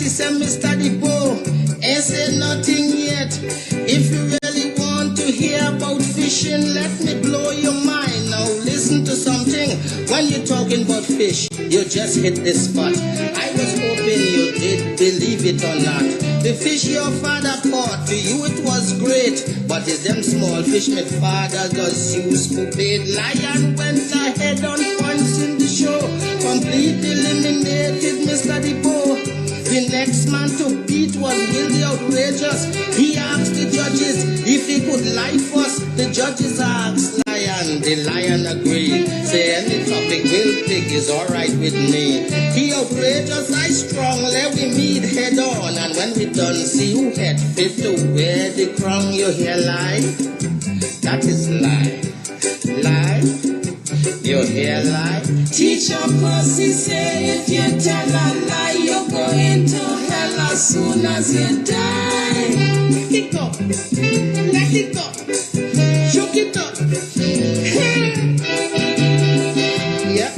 he said, Mr. Depot, ain't say nothing yet. If you really want to hear about fishing, let me blow your mind. Now listen to something. When you're talking about fish, you just hit the spot. I was hoping you did believe it or not. The fish your father caught, to you it was great, but it's them small fish my father does use for bait. Lion went ahead on points in the show, completely eliminated Mr. Depot. The next man to beat was really outrageous. He asked the judges if he could lie first. The judges asked Lion, the Lion agreed. Say any topic we'll pick is alright with me. He outrageous, I strong, let we meet head on. And when we done, see who had fit to wear the crown. You hear lie? That is lie. Lie? You hear lie? Teacher Percy say if you tell a lie, you're going to hell as soon as you die. Let it go. Let it go. Shook it up. Yeah.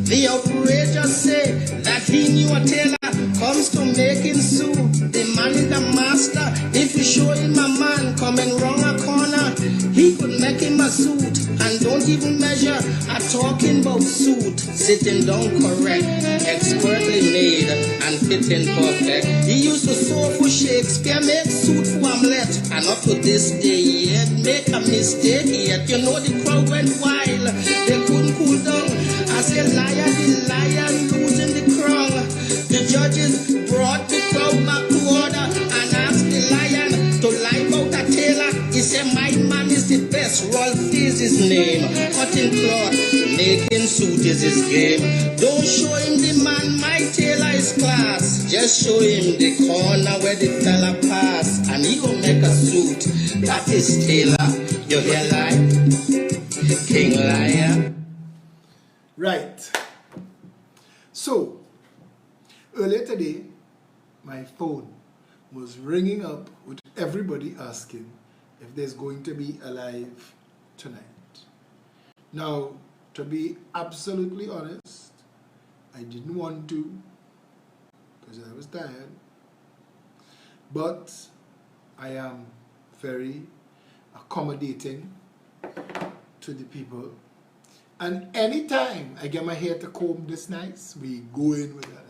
The outrageous say that he knew a tailor comes to making soup. The man is the master. If you show him a man coming round a corner, he could make him a suit and don't even measure. A talking about suit, sitting down correct, expertly made and fitting perfect. He used to sew for Shakespeare, make suit for Hamlet, and up to this day yet make a mistake yet. You know the crowd went wild, they couldn't cool down. I said lion, the lion losing the crown. The judges brought the crowd back to order and asked the lion to lie about a tailor. He said, my man is the best, Rolf is his name. Cutting cloth, making suit is his game. Don't show him the man, my tailor is class. Just show him the corner where the fella pass, and he gon' make a suit. That is tailor. You hear lie? King liar. Right. So, earlier today, my phone was ringing up with everybody asking if there's going to be a live tonight. Now, to be absolutely honest, I didn't want to because I was tired, but I am very accommodating to the people. And anytime I get my hair to comb this nice, we go in with that.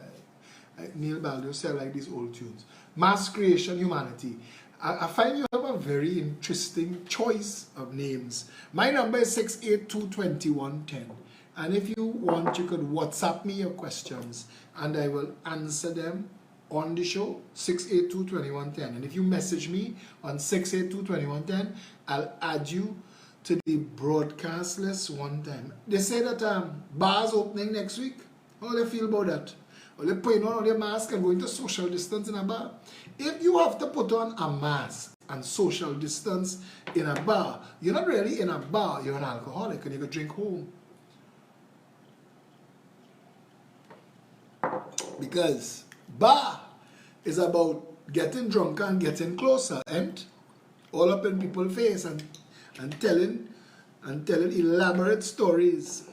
Neil Baldo said like these old tunes. Mass creation, humanity. I find you have a very interesting choice of names. My number is 682-2110. And if you want, you could WhatsApp me your questions and I will answer them on the show, 682-2110. And if you message me on 682-2110, I'll add you to the broadcast list one time. They say that bars opening next week. How do you feel about that? Or they putting on their mask and going to social distance in a bar. If you have to put on a mask and social distance in a bar, you're not really in a bar, you're an alcoholic and you can drink home. Because bar is about getting drunk and getting closer, and all up in people's face and telling elaborate stories.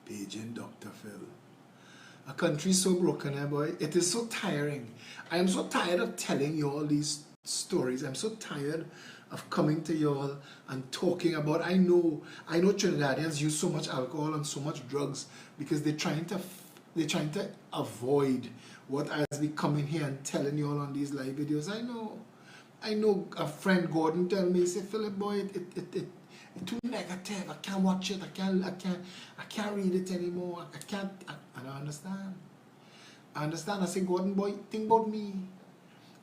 Paging Dr. Phil. A country so broken, boy. It is so tiring. I am so tired of telling you all these stories. I'm so tired of coming to you all and talking about. I know Trinidadians use so much alcohol and so much drugs because they're trying to avoid what I be coming here and telling you all on these live videos. I know a friend Gordon tell me, say, Phillip boy, it's too negative. I can't watch it. I can't read it anymore. I don't understand. I say, Gordon boy, think about me.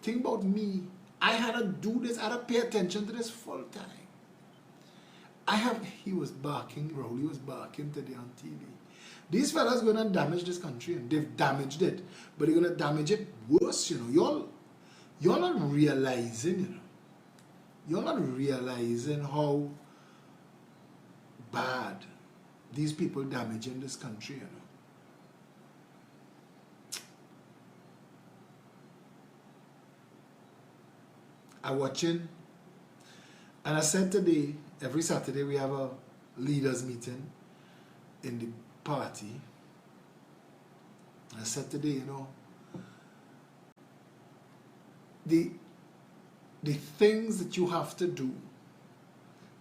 Think about me. I had to do this. I had to pay attention to this full time. He was barking, Raul. He was barking today on TV. These fellas going to damage this country, and they've damaged it. But they're going to damage it worse, you know. You're not realizing, you know. You're not realizing how bad these people damaging this country, you know. I'm watching, and I said today, every Saturday we have a leaders meeting in the party. I said today, you know, the things that you have to do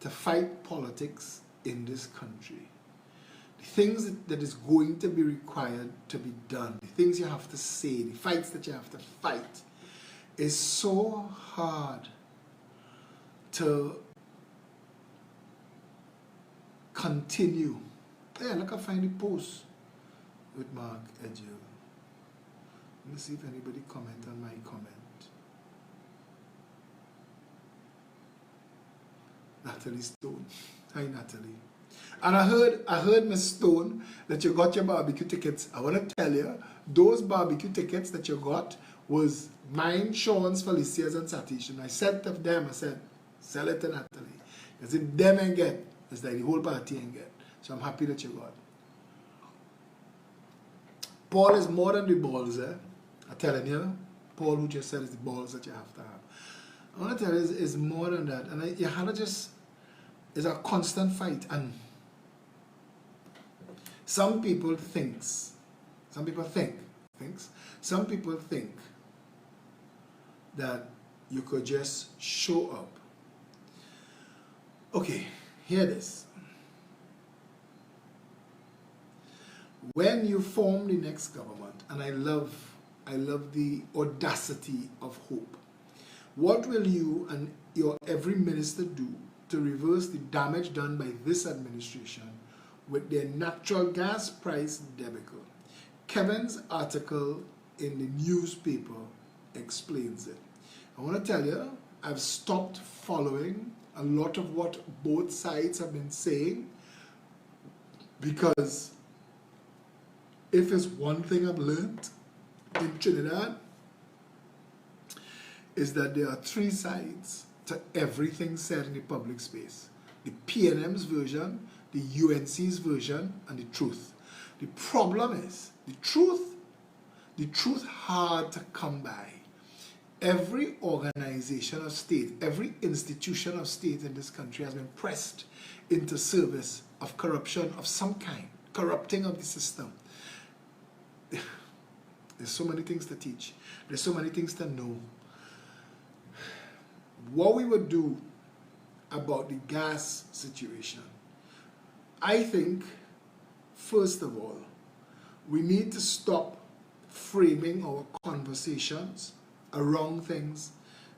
to fight politics in this country, the things that is going to be required to be done, the things you have to say, the fights that you have to fight, is so hard to continue. Yeah, look, I find the post with Mark Edgell. Let me see if anybody comment on my comment. Natalie Stone. Hi, Natalie. And I heard Miss Stone that you got your barbecue tickets. I want to tell you, those barbecue tickets that you got was mine, Sean's, Felicia's, and Satish. And I said to them, I said, sell it to Natalie. Because if them ain't get, it's like the whole party ain't get. So I'm happy that you got. Paul is more than the balls, eh? I'm telling you. Paul, who just said, is the balls that you have to have. I want to tell you, it's more than that. And you have to just, it's a constant fight. And some people think that you could just show up. Okay, hear this. When you form the next government, and I love the audacity of hope, what will you and your every minister do to reverse the damage done by this administration with their natural gas price debacle? Kevin's article in the newspaper explains it. I want to tell you, I've stopped following a lot of what both sides have been saying, because if it's one thing I've learned in Trinidad, is that there are three sides to everything said in the public space. The PNM's version, the UNC's version, and the truth. The problem is, the truth hard to come by. Every organization of state, every institution of state in this country has been pressed into service of corruption of some kind, corrupting of the system. There's so many things to teach. There's so many things to know. What we would do about the gas situation, I think, first of all, we need to stop framing our conversations around things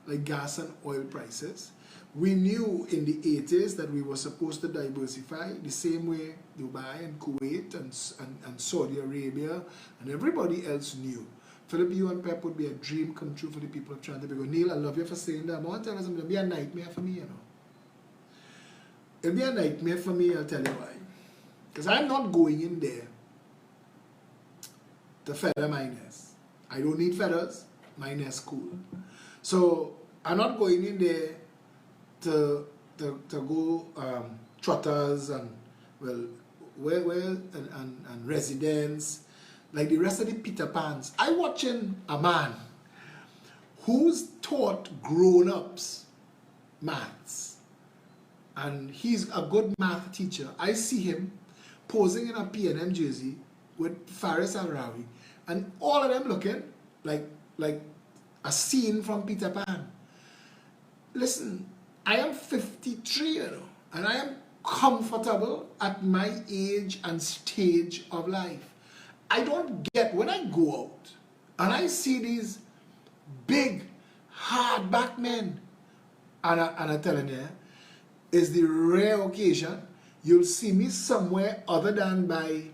like gas and oil prices. We knew in the 80s that we were supposed to diversify the same way Dubai and Kuwait and Saudi Arabia and everybody else knew. Phillip, you and Pep would be a dream come true for the people of Trinidad. Neil, I love you for saying that. I want to tell you something, it'll be a nightmare for me, you know. It'll be a nightmare for me, I'll tell you why. Because I'm not going in there to feather my nest. I don't need feathers, my nest cool. So I'm not going in there to go trotters and and residents like the rest of the Peter Pans. I watching a man who's taught grown-ups maths, and he's a good math teacher. I see him posing in a PNM jersey with Faris Al-Rawi, and all of them looking like a scene from Peter Pan. Listen, I am 53, you know, and I am comfortable at my age and stage of life. I don't get, when I go out and I see these big, hard-back men, and I'm telling you, it's the rare occasion you'll see me somewhere other than by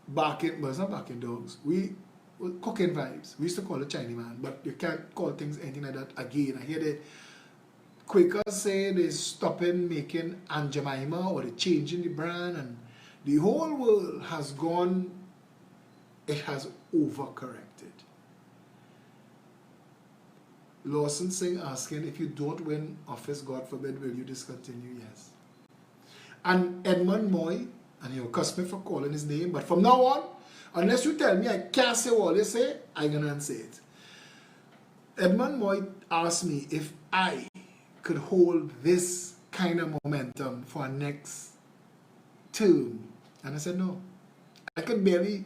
barking, well, it's not barking dogs, cooking vibes. We used to call it Chinese man, but you can't call things anything like that again. I hear the Quakers say they're stopping making Aunt Jemima, or they're changing the brand, and the whole world has gone, it has overcorrected. Lawson Singh asking, if you don't win office, God forbid, will you discontinue? Yes. And Edmund Moy, and he'll cuss me for calling his name, but from now on, unless you tell me I can't say what they say, I'm going to say it. Edmund Moy asked me if I could hold this kind of momentum for our next term And I said, no. I can barely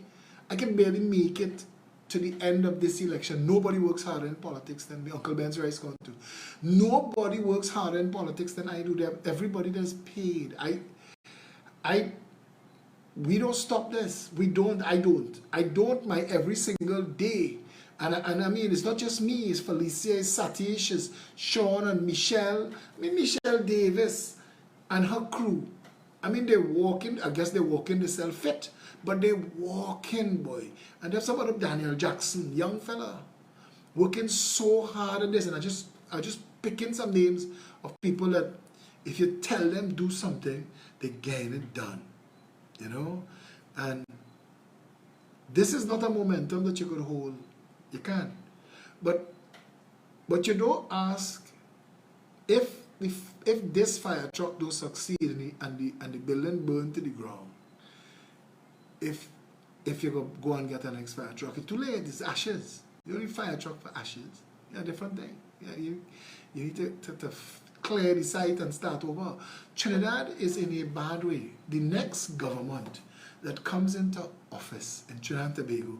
make it to the end of this election. Nobody works harder in politics than me. Uncle Ben's rice gone too. Nobody works harder in politics than I do. Everybody that's paid. We don't stop this. We don't. I don't my every single day. And I mean, it's not just me. It's Felicia, it's Satish, it's Sean and Michelle. I mean, Michelle Davis and her crew. I mean, they're walking. I guess they're walking to sell fit. But they're walking, boy. And there's some of Daniel Jackson, young fella, working so hard on this. And I just picking some names of people that if you tell them do something, they get it done. You know? And this is not a momentum that you could hold. You can't. But you don't ask if this fire truck don't succeed and the building burn to the ground. If you go and get an next fire truck, it's too late. It's ashes. You don't need fire truck for ashes. Yeah, different thing. Yeah, you need to clear the site and start over. Trinidad is in a bad way. The next government that comes into office in Trinidad and Tobago,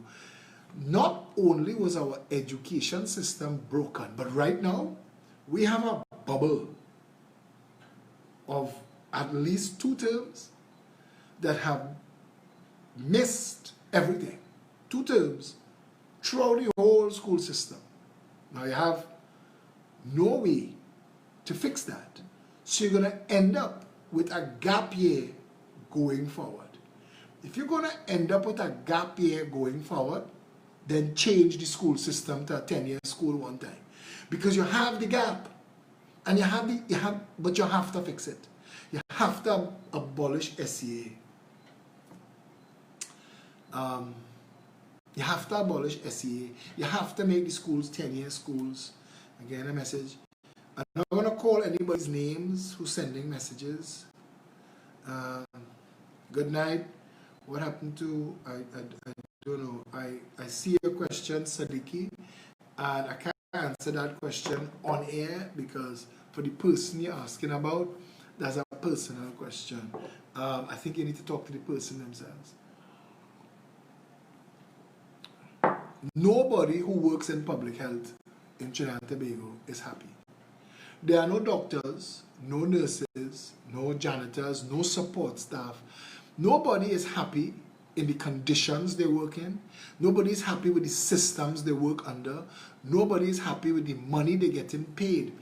not only was our education system broken, but right now we have a bubble of at least 2 terms that have missed everything. 2 terms throughout the whole school system. Now you have no way to fix that. So you're going to end up with a gap year going forward. If you're going to end up with a gap year going forward, then change the school system to a 10-year school one time. Because you have the gap. And but you have to fix it. You have to abolish SEA. You have to abolish SEA. You have to make the schools 10-year schools. Again, a message. I'm not going to call anybody's names who's sending messages. Good night. What happened to, I don't know. I see a question, Sadiki, and I can't answer that question on air because for the person you're asking about, that's a personal question. I think you need to talk to the person themselves. Nobody who works in public health in Trinidad and Tobago is happy. There are no doctors, no nurses, no janitors, no support staff. Nobody is happy in the conditions they work in. Nobody is happy with the systems they work under. Nobody is happy with the money they're getting paid.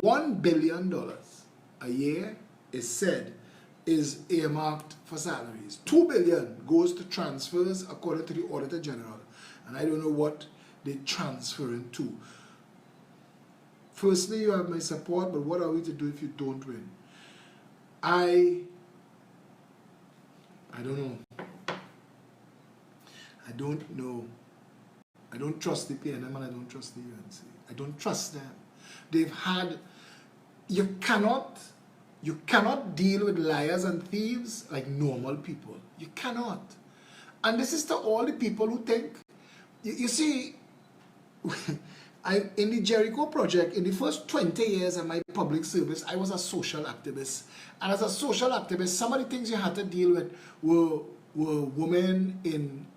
$1 billion a year is said is earmarked for salaries. $2 billion goes to transfers according to the Auditor General. And I don't know what they're transferring to. Firstly, you have my support, but what are we to do if you don't win? I don't know. I don't know. I don't trust the PNM and I don't trust the UNC. I don't trust them. They've had... You cannot deal with liars and thieves like normal people. You cannot. And this is to all the people who think... You see, in the Jericho project, in the first 20 years of my public service, I was a social activist. And as a social activist, some of the things you had to deal with were women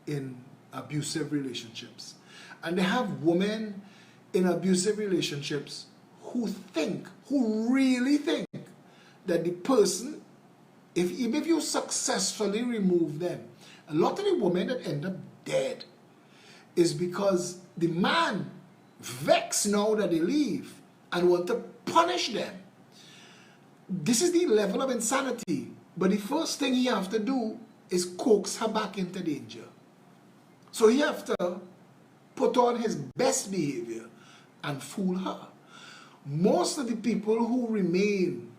in abusive relationships. And they have women in abusive relationships who really think that the person, even if you successfully remove them, a lot of the women that end up dead is because the man vexed now that they leave and want to punish them. This is the level of insanity. But the first thing he have to do is coax her back into danger. So he have to put on his best behavior and fool her. Most of the people who remain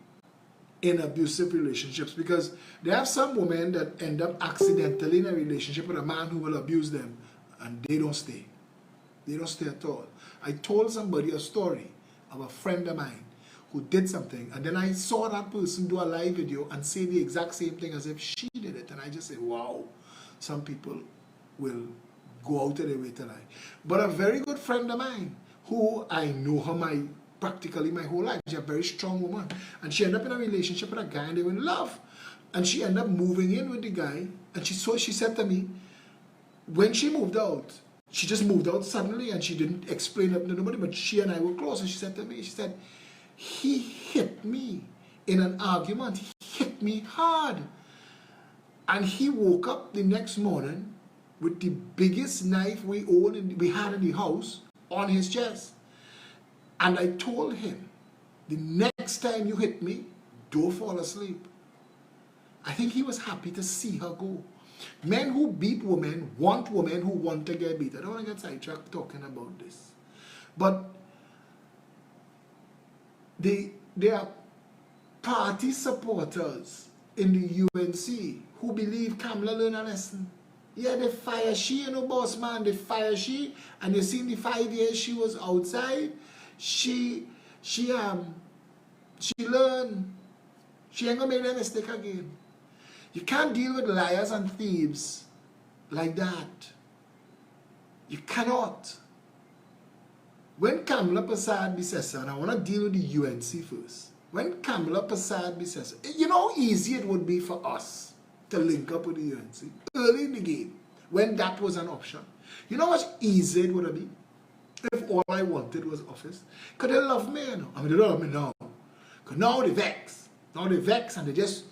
in abusive relationships, because there are some women that end up accidentally in a relationship with a man who will abuse them, and they don't stay. They don't stay at all. I told somebody a story of a friend of mine who did something, and then I saw that person do a live video and say the exact same thing as if she did it, and I just said, wow, some people will go out of their way to lie. But a very good friend of mine, who I know her practically my whole life, she's a very strong woman, and she ended up in a relationship with a guy and they were in love. And she ended up moving in with the guy. And she said to me, when she moved out, she just moved out suddenly and she didn't explain it to nobody, but she and I were close. And she said to me, she said, he hit me in an argument. He hit me hard. And he woke up the next morning with the biggest knife we had in the house on his chest. And I told him, the next time you hit me, don't fall asleep. I think he was happy to see her go. Men who beat women want women who want to get beat. I don't want to get sidetracked talking about this. But they are party supporters in the UNC who believe Kamala learned a lesson. Yeah, they fire she, you know, boss man, they fire she, and you see the 5 years she was outside, she learned, she ain't gonna make that mistake again. You can't deal with liars and thieves like that. You cannot. When Kamala Prasad Bisesa, and I want to deal with the UNC first. When Kamala Prasad Bisesa, you know how easy it would be for us to link up with the UNC early in the game, when that was an option. You know how much easier it would have been if all I wanted was office? Because they love me, you know. I mean, they don't love me now. Because now they vex. Now they vex and they just,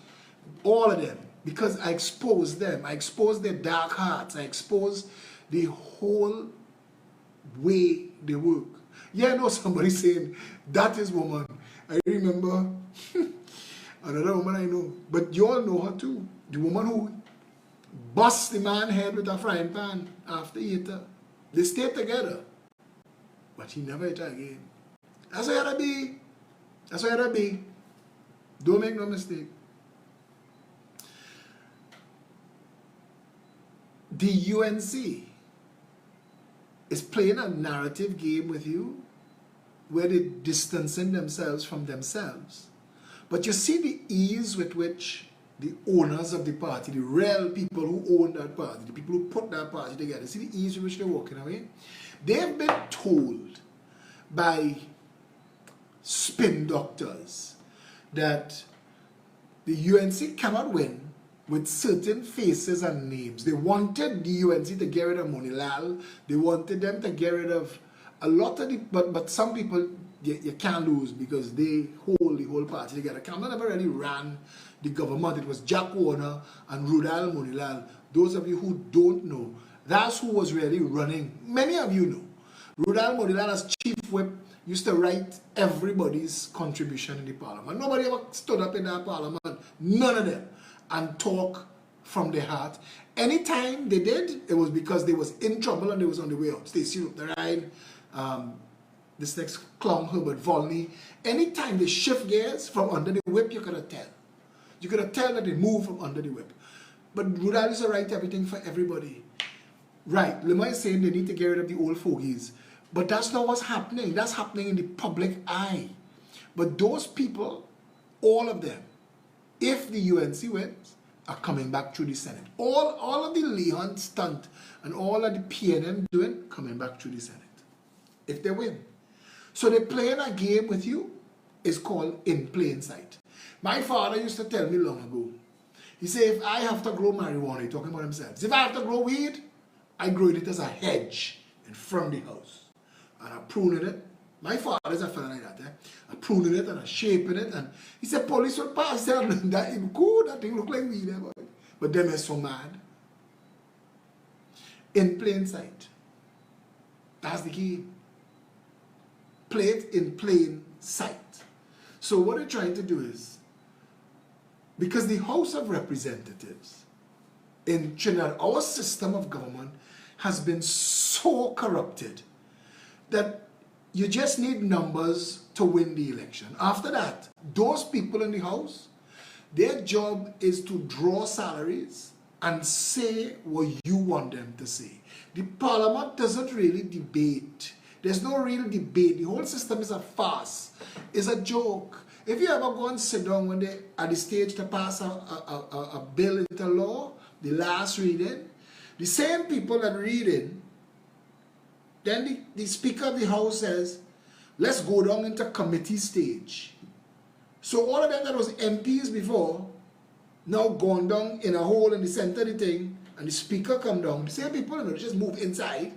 all of them. Because I exposed them. I exposed their dark hearts. I exposed the whole way they work. Yeah, I know somebody saying, that is woman. I remember another woman I know. But you all know her too. The woman who bust the man's head with a frying pan after he hit her. They stayed together. But he never hit her again. That's why it be. That's why it be. Don't make no mistake. The UNC is playing a narrative game with you where they're distancing themselves from themselves. But you see the ease with which the owners of the party, the real people who own that party, the people who put that party together, see the ease with which they're walking away? They've been told by spin doctors that the UNC cannot win with certain faces and names. They wanted the UNC to get rid of Monilal. They wanted them to get rid of a lot of the, but some people you can't lose because they hold the whole party together. Kamala never really ran the government. It was Jack Warner and Rudal Monilal. Those of you who don't know, that's who was really running. Many of you know. Rudal Monilal as chief whip used to write everybody's contribution in the parliament. Nobody ever stood up in that parliament, none of them, and talk from their heart. Anytime they did, it was because they was in trouble and they was on the way out. Stacey Roop the Ride, this next clown Herbert Volney. Anytime they shift gears from under the whip, you could have tell. You could have tell that they moved from under the whip. But Rudal used to write everything for everybody. Right, Lema is saying they need to get rid of the old fogies. But that's not what's happening. That's happening in the public eye. But those people, all of them, if the UNC wins, are coming back through the Senate. All of the Leon stunt and all of the PNM doing, coming back through the Senate. If they win. So they're playing a game with you. It's called in plain sight. My father used to tell me long ago. He said, if I have to grow marijuana, he's talking about himself. If I have to grow weed, I grow it as a hedge in front of the house. And I'm pruning it. My father's a fellow like that. I'm pruning it and I'm shaping it. And he said, police will pass. He said, that is good. That thing look like weed. But them is so mad. In plain sight. That's the key. Play it in plain sight. So what they're trying to do is, because the House of Representatives in Trinidad, our system of government has been so corrupted that you just need numbers to win the election. After that, those people in the House, their job is to draw salaries and say what you want them to say. The Parliament doesn't really debate. There's no real debate. The whole system is a farce. It's a joke. If you ever go and sit down when they at the stage to pass a bill into law, the last reading, the same people that read it, then the Speaker of the House says, let's go down into committee stage. So all of them that was MPs before now gone down in a hole in the center of the thing, and the speaker come down. The same people, you know, just move inside,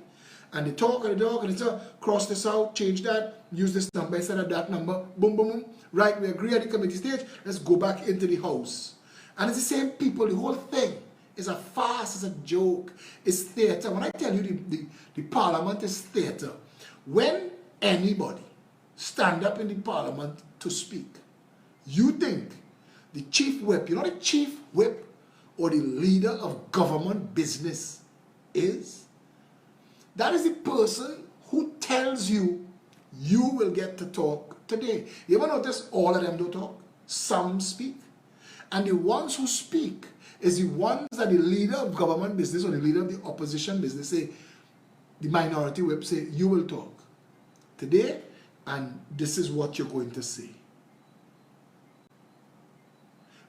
and they talk and they talk and they talk, cross this out, change that, use this number instead of that number, boom, boom, boom. Right, we agree at the committee stage, let's go back into the house. And it's the same people, the whole thing is a farce, it's a joke, it's theater. When I tell you the parliament is theater, when anybody stand up in the parliament to speak, you think the chief whip, you know the chief whip or the leader of government business is? That is the person who tells you you will get to talk today. You ever notice all of them don't talk? Some speak. And the ones who speak is the ones that the leader of government business or the leader of the opposition business say, the minority whip say, you will talk today and this is what you're going to say.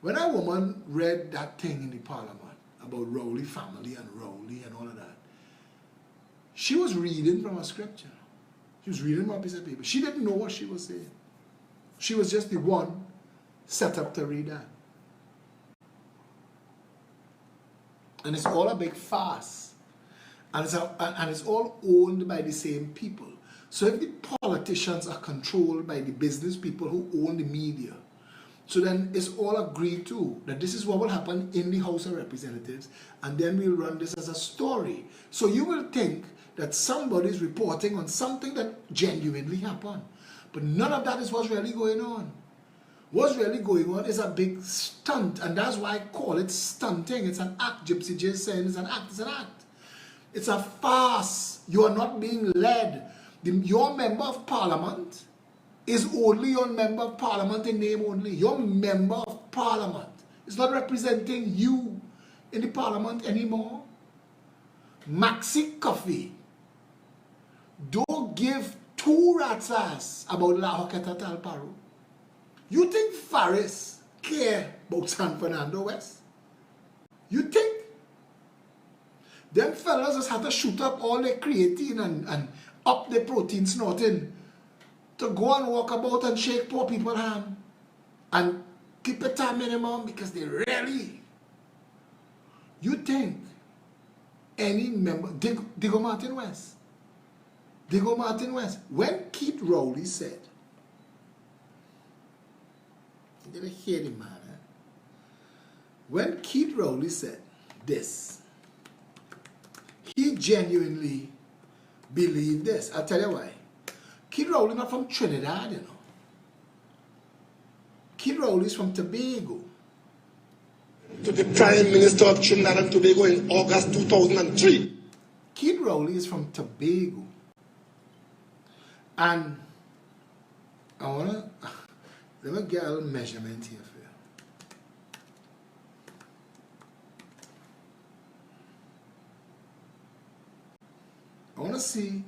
When a woman read that thing in the parliament about Rowley family and Rowley and all of that, she was reading from a scripture. She was reading from a piece of paper. She didn't know what she was saying. She was just the one set up to read that. And it's all a big farce. And it's all owned by the same people. So if the politicians are controlled by the business people who own the media, so then it's all agreed to that this is what will happen in the House of Representatives, and then we'll run this as a story. So you will think that somebody is reporting on something that genuinely happened. But none of that is what's really going on. What's really going on is a big stunt, and that's why I call it stunting. It's an act. Gypsy J is saying it's an act. It's an act. It's a farce. You are not being led. Your member of parliament is only your member of parliament in name only. Your member of parliament is not representing you in the parliament anymore. Maxi Coffee don't give two rat's ass about La Hoqueta Talparo. You think Faris care about San Fernando West? You think? Them fellas just had to shoot up all their creatine and up their protein snorting to go and walk about and shake poor people's hand and keep it at minimum because they really. You think any member, Diego Martin West, when Keith Rowley said, you didn't hear the man, eh? When Keith Rowley said this, he genuinely believed this. I'll tell you why. Keith Rowley not from Trinidad, you know. Keith Rowley is from Tobago. To the Prime Minister of Trinidad and Tobago in August 2003. Keith Rowley is from Tobago. And let me get a little measurement here for you. I want to see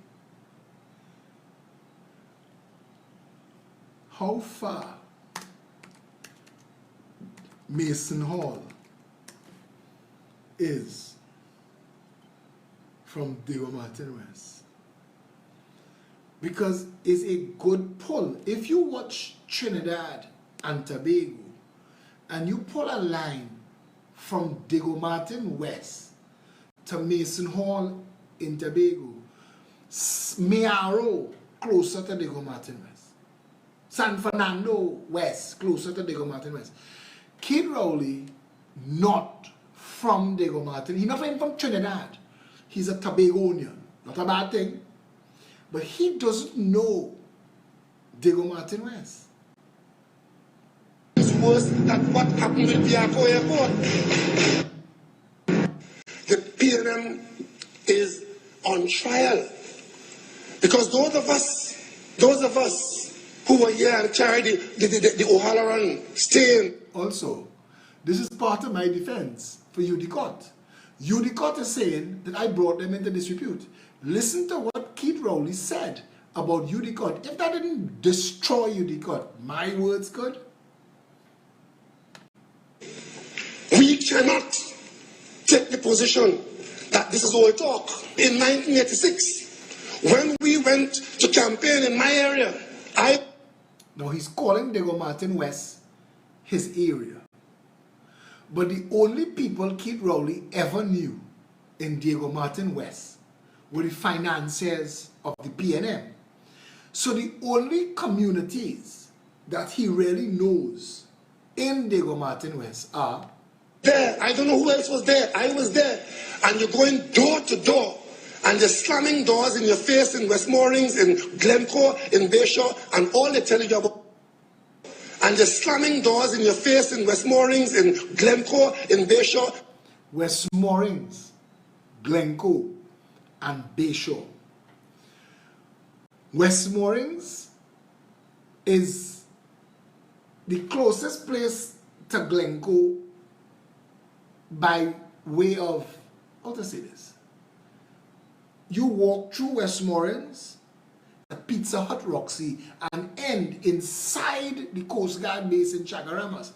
how far Mason Hall is from Diego Martin West. Because it's a good pull. If you watch Trinidad and Tobago and you pull a line from Diego Martin West to Mason Hall in Tobago, Miaro closer to Diego Martin West, San Fernando West closer to Diego Martin West. Keith Rowley not from Diego Martin. He's not even from Trinidad. He's a Tobagonian. Not a bad thing. But he doesn't know Diego Martin West. It's worse than what happened with Biako Airport. The PNM is on trial. Because those of us who were here and carried the O'Halloran stain. Also, this is part of my defense for UDCOT. UDCOT is saying that I brought them into disrepute. Listen to what Keith Rowley said about UDCOT. If that didn't destroy UDCOT, my words could. We cannot take the position that this is all talk. In 1986, when we went to campaign in my area, Now he's calling Diego Martin West his area. But the only people Keith Rowley ever knew in Diego Martin West were the financiers of the PNM. So the only communities that he really knows in Diego Martin West are there. I don't know who else was there. I was there. And you're going door to door. And they're slamming doors in your face in Westmoreland, in Glencoe, in Bayshore, and all they tell you about. And they're slamming doors in your face in Westmoreland, in Glencoe, in Bayshore. Westmoreland, Glencoe, and Bayshore. Westmoreland is the closest place to Glencoe by way of, how to say this? You walk through Westmoreland, a Pizza Hut Roxy, and end inside the Coast Guard base in Chagaramas.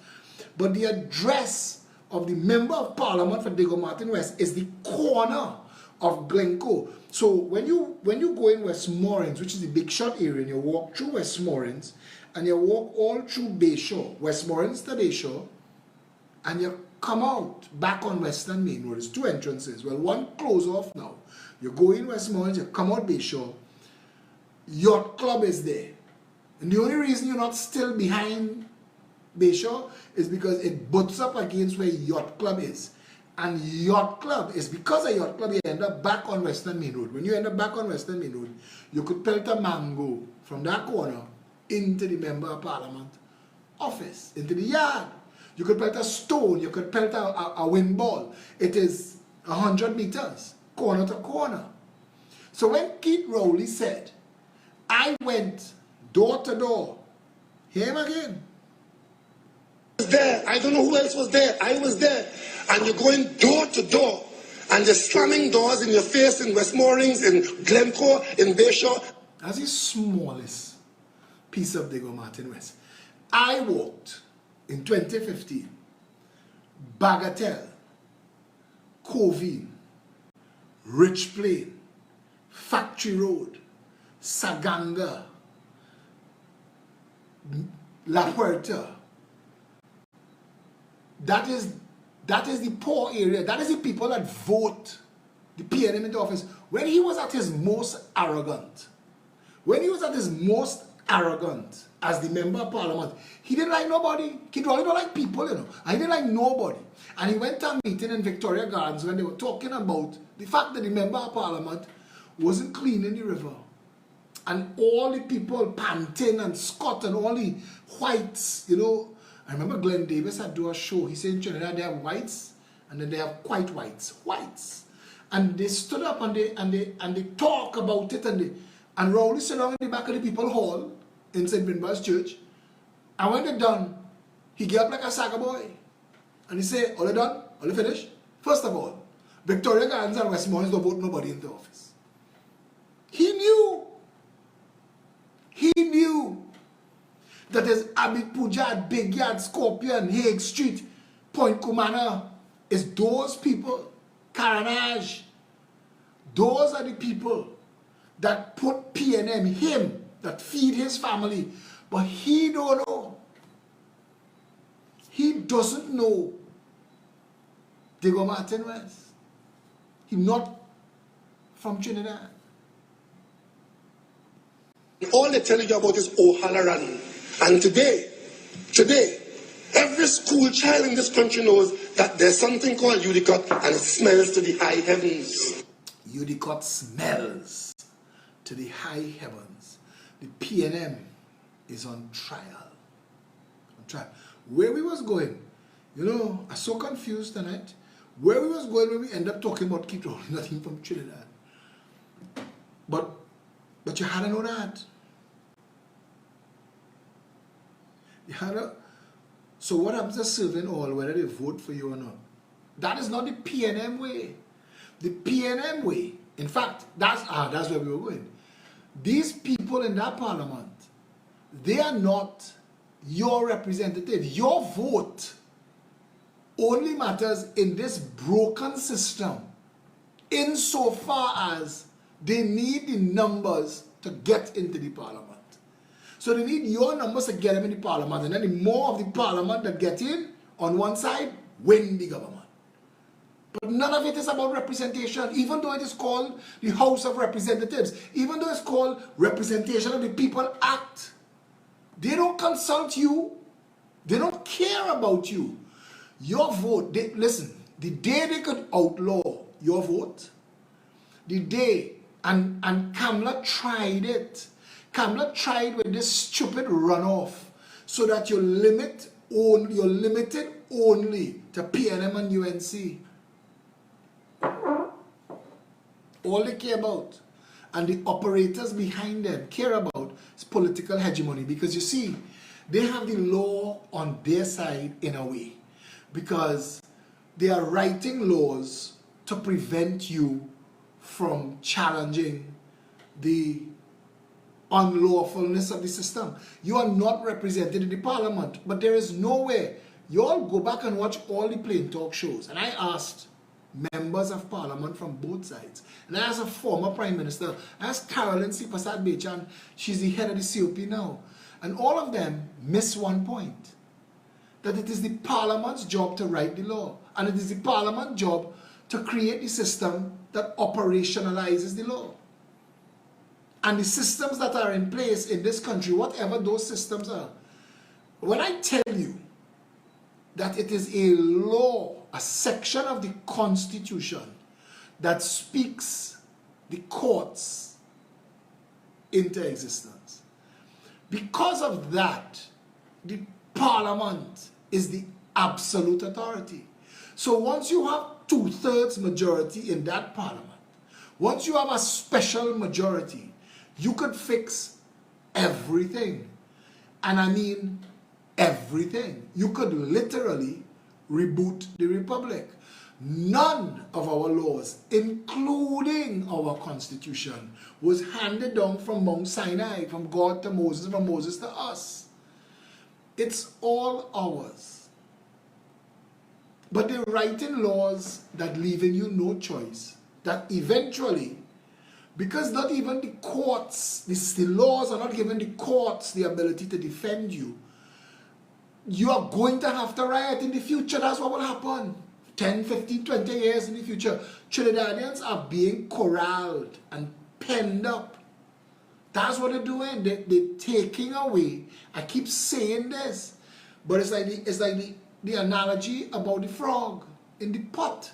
But the address of the Member of Parliament for Diego Martin West is the corner of Glencoe. So when you go in Westmoreland, which is the big shot area, and you walk through Westmoreland, and you walk all through Bayshore, Westmoreland to Bayshore, and you come out back on Western Main Road. There's two entrances. Well, one close off now. You go in Westmoreland, you come out Bayshore, Yacht Club is there. And the only reason you're not still behind Bayshore is because it butts up against where Yacht Club is. And Yacht Club is because of Yacht Club, you end up back on Western Main Road. When you end up back on Western Main Road, you could pelt a mango from that corner into the Member of Parliament office, into the yard. You could pelt a stone, you could pelt a wind ball. It is 100 meters, corner to corner. So when Keith Rowley said, I went door to door, hear him again. There. I don't know who else was there. I was there. And you're going door to door. And they're slamming doors in your face in Westmoreland, in Glencoe, in Bayshore. That's the smallest piece of Diego Martin West. I walked in 2015, Bagatelle, Covine, Rich Plain, Factory Road, Saganga, La Puerta. That is the poor area. That is the people that vote the PNM into office. When he was at his most arrogant, as the Member of Parliament, he didn't like nobody. He really don't like people, you know. And he didn't like nobody. And he went to a meeting in Victoria Gardens when they were talking about the fact that the Member of Parliament wasn't cleaning the river. And all the people panting and Scott and all the whites, you know. I remember Glenn Davis had do a show. He said in Trinidad they have whites and then they have quite whites. And they stood up and they talk about it and Rowley sat down in the back of the people hall in St. Binbar's Church. And when they're done, he get up like a saga boy. And he said, all they done? All they finished? First of all, Victoria Gardens and Westmoreland don't vote nobody into office. He knew that there's Abid Pujad, Big Yard, Scorpion, Hague Street, Point Kumana. It's those people, Caranage. Those are the people that put PNM, him, that feed his family. But he don't know. He doesn't know Diego Martin West. He's not from Trinidad. All they tell you about is O'Halloran. And today, every school child in this country knows that there's something called Udicott and it smells to the high heavens. Udicott smells to the high heavens. The PNM is on trial. Where we was going, you know, I'm so confused tonight. Where we was going when we end up talking about Keith Rowley, nothing from Trinidad. But you had to know that. So what happens to serving all, whether they vote for you or not? That is not the PNM way. The PNM way, in fact, that's where we were going. These people in that parliament, they are not your representative. Your vote only matters in this broken system insofar as they need the numbers to get into the parliament. So they need your numbers to get them in the parliament. And then the more of the parliament that get in on one side, win the government. But none of it is about representation, even though it is called the House of Representatives, even though it's called Representation of the People Act. They don't consult you. They don't care about you. Your vote, listen, the day they could outlaw your vote, the day, and Kamala tried it. Kamala tried with this stupid runoff so that you're limited only to PNM and UNC. All they care about, and the operators behind them care about, is political hegemony. Because you see, they have the law on their side in a way. Because they are writing laws to prevent you from challenging the unlawfulness of the system. You are not represented in the parliament, but there is nowhere. You all go back and watch all the plain talk shows. And I asked members of parliament from both sides. And I asked a former prime minister, I asked Carolyn C. Prasad Bechan, she's the head of the COP now. And all of them miss one point. That it is the parliament's job to write the law. And it is the parliament's job to create the system that operationalizes the law. And the systems that are in place in this country, whatever those systems are, when I tell you that it is a law, a section of the Constitution that speaks the courts into existence, because of that, the Parliament is the absolute authority. So once you have 2/3 majority in that Parliament, once you have a special majority, you could fix everything. And I mean everything. You could literally reboot the Republic. None of our laws, including our Constitution, was handed down from Mount Sinai, from God to Moses, from Moses to us. It's all ours. But they're writing laws that leaving you no choice, that eventually, because not even the courts, the laws are not giving the courts the ability to defend you, you are going to have to riot in the future. That's what will happen. 10, 15, 20 years in the future, Trinidadians are being corralled and penned up. That's what they're doing. They're taking away. I keep saying this, but it's like the analogy about the frog in the pot.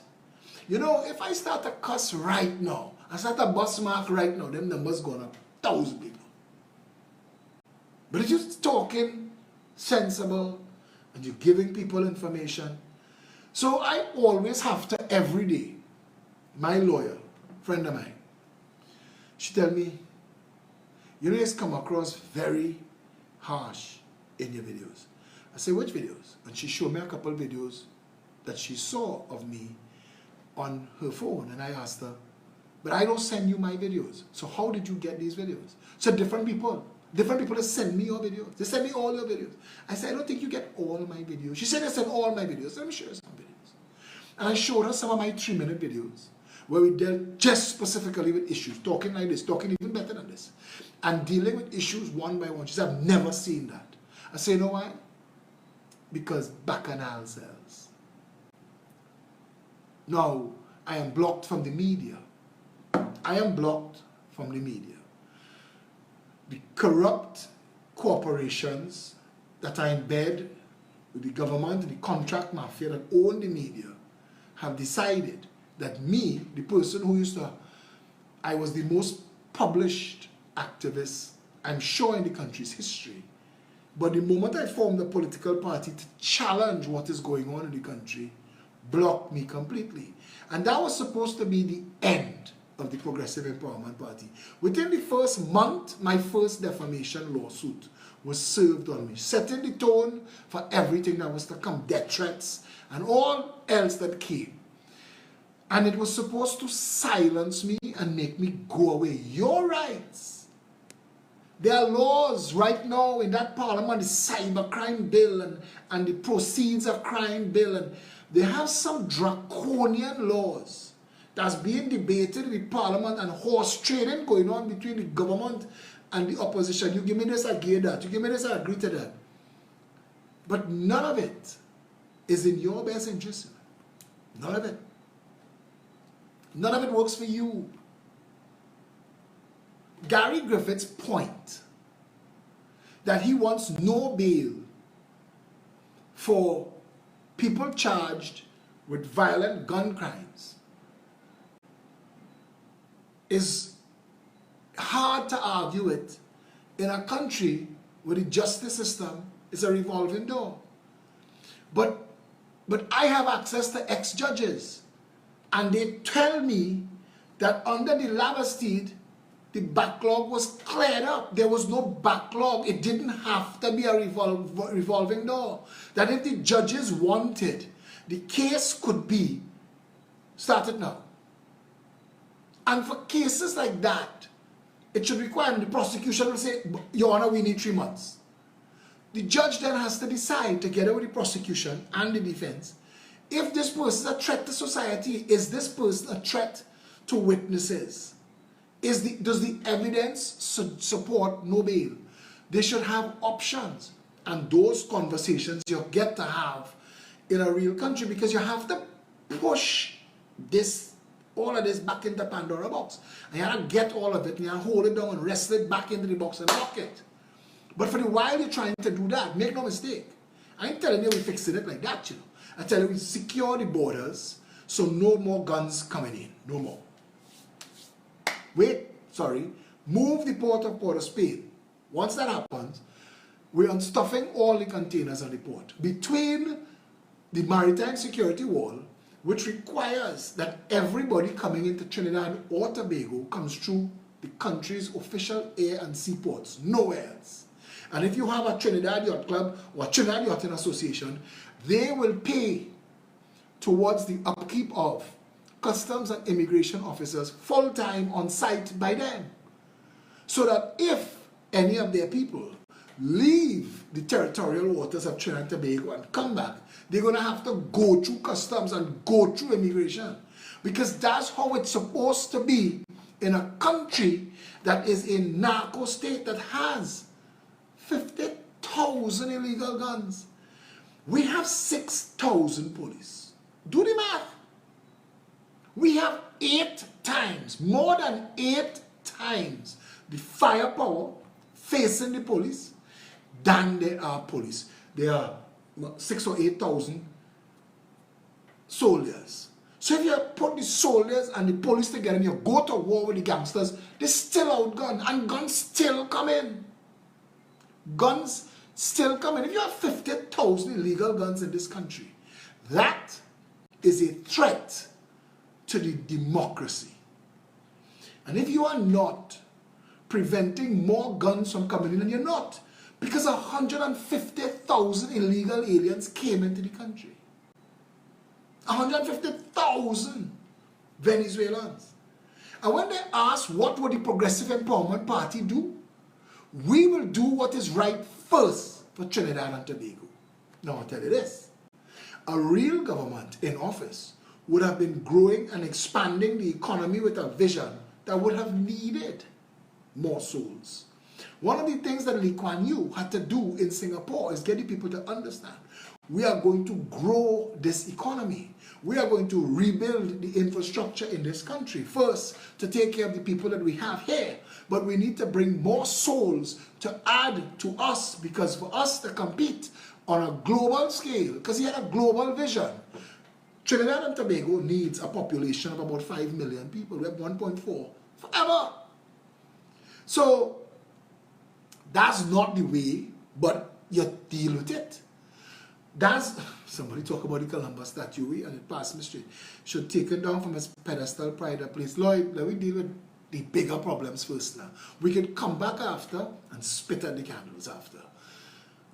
You know, if I start to cuss right now, I start to bust mark right now, them numbers going up 1,000 people. But if you're talking sensible and you're giving people information, so I always have to, every day, my lawyer, friend of mine, she tell me, you know, it's come across very harsh in your videos. I say, which videos? And she showed me a couple of videos that she saw of me on her phone. And I asked her, but I don't send you my videos. So how did you get these videos? So different people that send me your videos. They send me all your videos. I said, I don't think you get all my videos. She said, I send all my videos. Let me show you some videos. And I showed her some of my 3-minute videos where we dealt just specifically with issues, talking like this, talking even better than this, and dealing with issues one by one. She said, I've never seen that. I say, you know why? Because Bacchanal sells. Now, I am blocked from the media. I am blocked from the media. The corrupt corporations that are in bed with the government, the contract mafia that own the media, have decided that me, the person who I was the most published activist, I'm sure, in the country's history. But the moment I formed a political party to challenge what is going on in the country, blocked me completely. And that was supposed to be the end of the Progressive Empowerment Party. Within the first month, my first defamation lawsuit was served on me, setting the tone for everything that was to come, death threats and all else that came. And it was supposed to silence me and make me go away. Your rights. There are laws right now in that parliament, the cybercrime bill and the proceeds of crime bill, and they have some draconian laws that's being debated in the parliament, and horse trading going on between the government and the opposition. You give me this, I give that. You give me this, I agree to that. But none of it is in your best interest. None of it. None of it works for you. Gary Griffith's point that he wants no bail for people charged with violent gun crimes is hard to argue with in a country where the justice system is a revolving door. But I have access to ex-judges, and they tell me that under the Lavastide, the backlog was cleared up. There was no backlog. It didn't have to be a revolving door. That if the judges wanted, the case could be started now. And for cases like that, it should require the prosecution will say, Your Honor, we need 3 months. The judge then has to decide, together with the prosecution and the defense, if this person is a threat to society, is this person a threat to witnesses? Does the evidence support no bail? They should have options. And those conversations you get to have in a real country, because you have to push all of this back into Pandora box. And you have to get all of it and you have to hold it down and wrestle it back into the box and lock it. But for the while you're trying to do that, make no mistake. I ain't telling you we're fixing it like that, you know. I tell you we secure the borders so no more guns coming in. No more. Move the port of Port of Spain. Once that happens, we're unstuffing all the containers on the port. Between the maritime security wall, which requires that everybody coming into Trinidad or Tobago comes through the country's official air and seaports, nowhere else. And if you have a Trinidad Yacht Club or Trinidad Yachting Association, they will pay towards the upkeep of customs and immigration officers full-time on site by them. So that if any of their people leave the territorial waters of Trinidad and Tobago and come back, they're going to have to go through customs and go through immigration. Because that's how it's supposed to be in a country that is a narco state that has 50,000 illegal guns. We have 6,000 police. Do the math. We have 8 times, more than 8 times the firepower facing the police than there are police. There are 6,000 or 8,000 soldiers. So if you put the soldiers and the police together and you go to war with the gangsters, they still outgun and guns still come in. Guns still come in. If you have 50,000 illegal guns in this country, that is a threat to the democracy. And if you are not preventing more guns from coming in, and you're not, because 150,000 illegal aliens came into the country. 150,000 Venezuelans. And when they ask what would the Progressive Empowerment Party do, we will do what is right first for Trinidad and Tobago. Now I'll tell you this. A real government in office would have been growing and expanding the economy with a vision that would have needed more souls. One of the things that Lee Kuan Yew had to do in Singapore is get the people to understand we are going to grow this economy. We are going to rebuild the infrastructure in this country. First, to take care of the people that we have here. But we need to bring more souls to add to us, because for us to compete on a global scale, because he had a global vision. Trinidad and Tobago needs a population of about 5 million people. We have 1.4 forever. So that's not the way, but you deal with it. That's, somebody talk about the Columbus statue and it passed me straight. Should take it down from its pedestal, pride of place. Lloyd, let me deal with the bigger problems first now. We could come back after and spit at the candles after.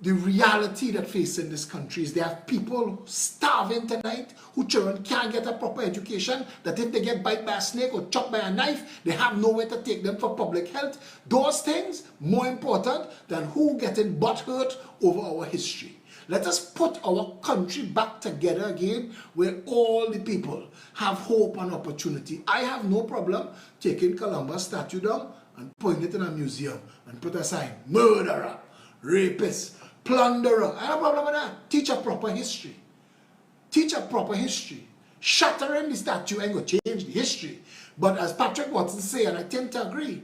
The reality that facing this country is there are people starving tonight whose children can't get a proper education, that if they get bite by a snake or chopped by a knife, they have nowhere to take them for public health. Those things more important than who getting butt hurt over our history. Let us put our country back together again where all the people have hope and opportunity. I have no problem taking Columbus statue down and putting it in a museum and put a sign, murderer, rapist, plunderer. I have no problem with that. Teach a proper history. Teach a proper history. Shattering the statue ain't going to change the history. But as Patrick Watson say, and I tend to agree,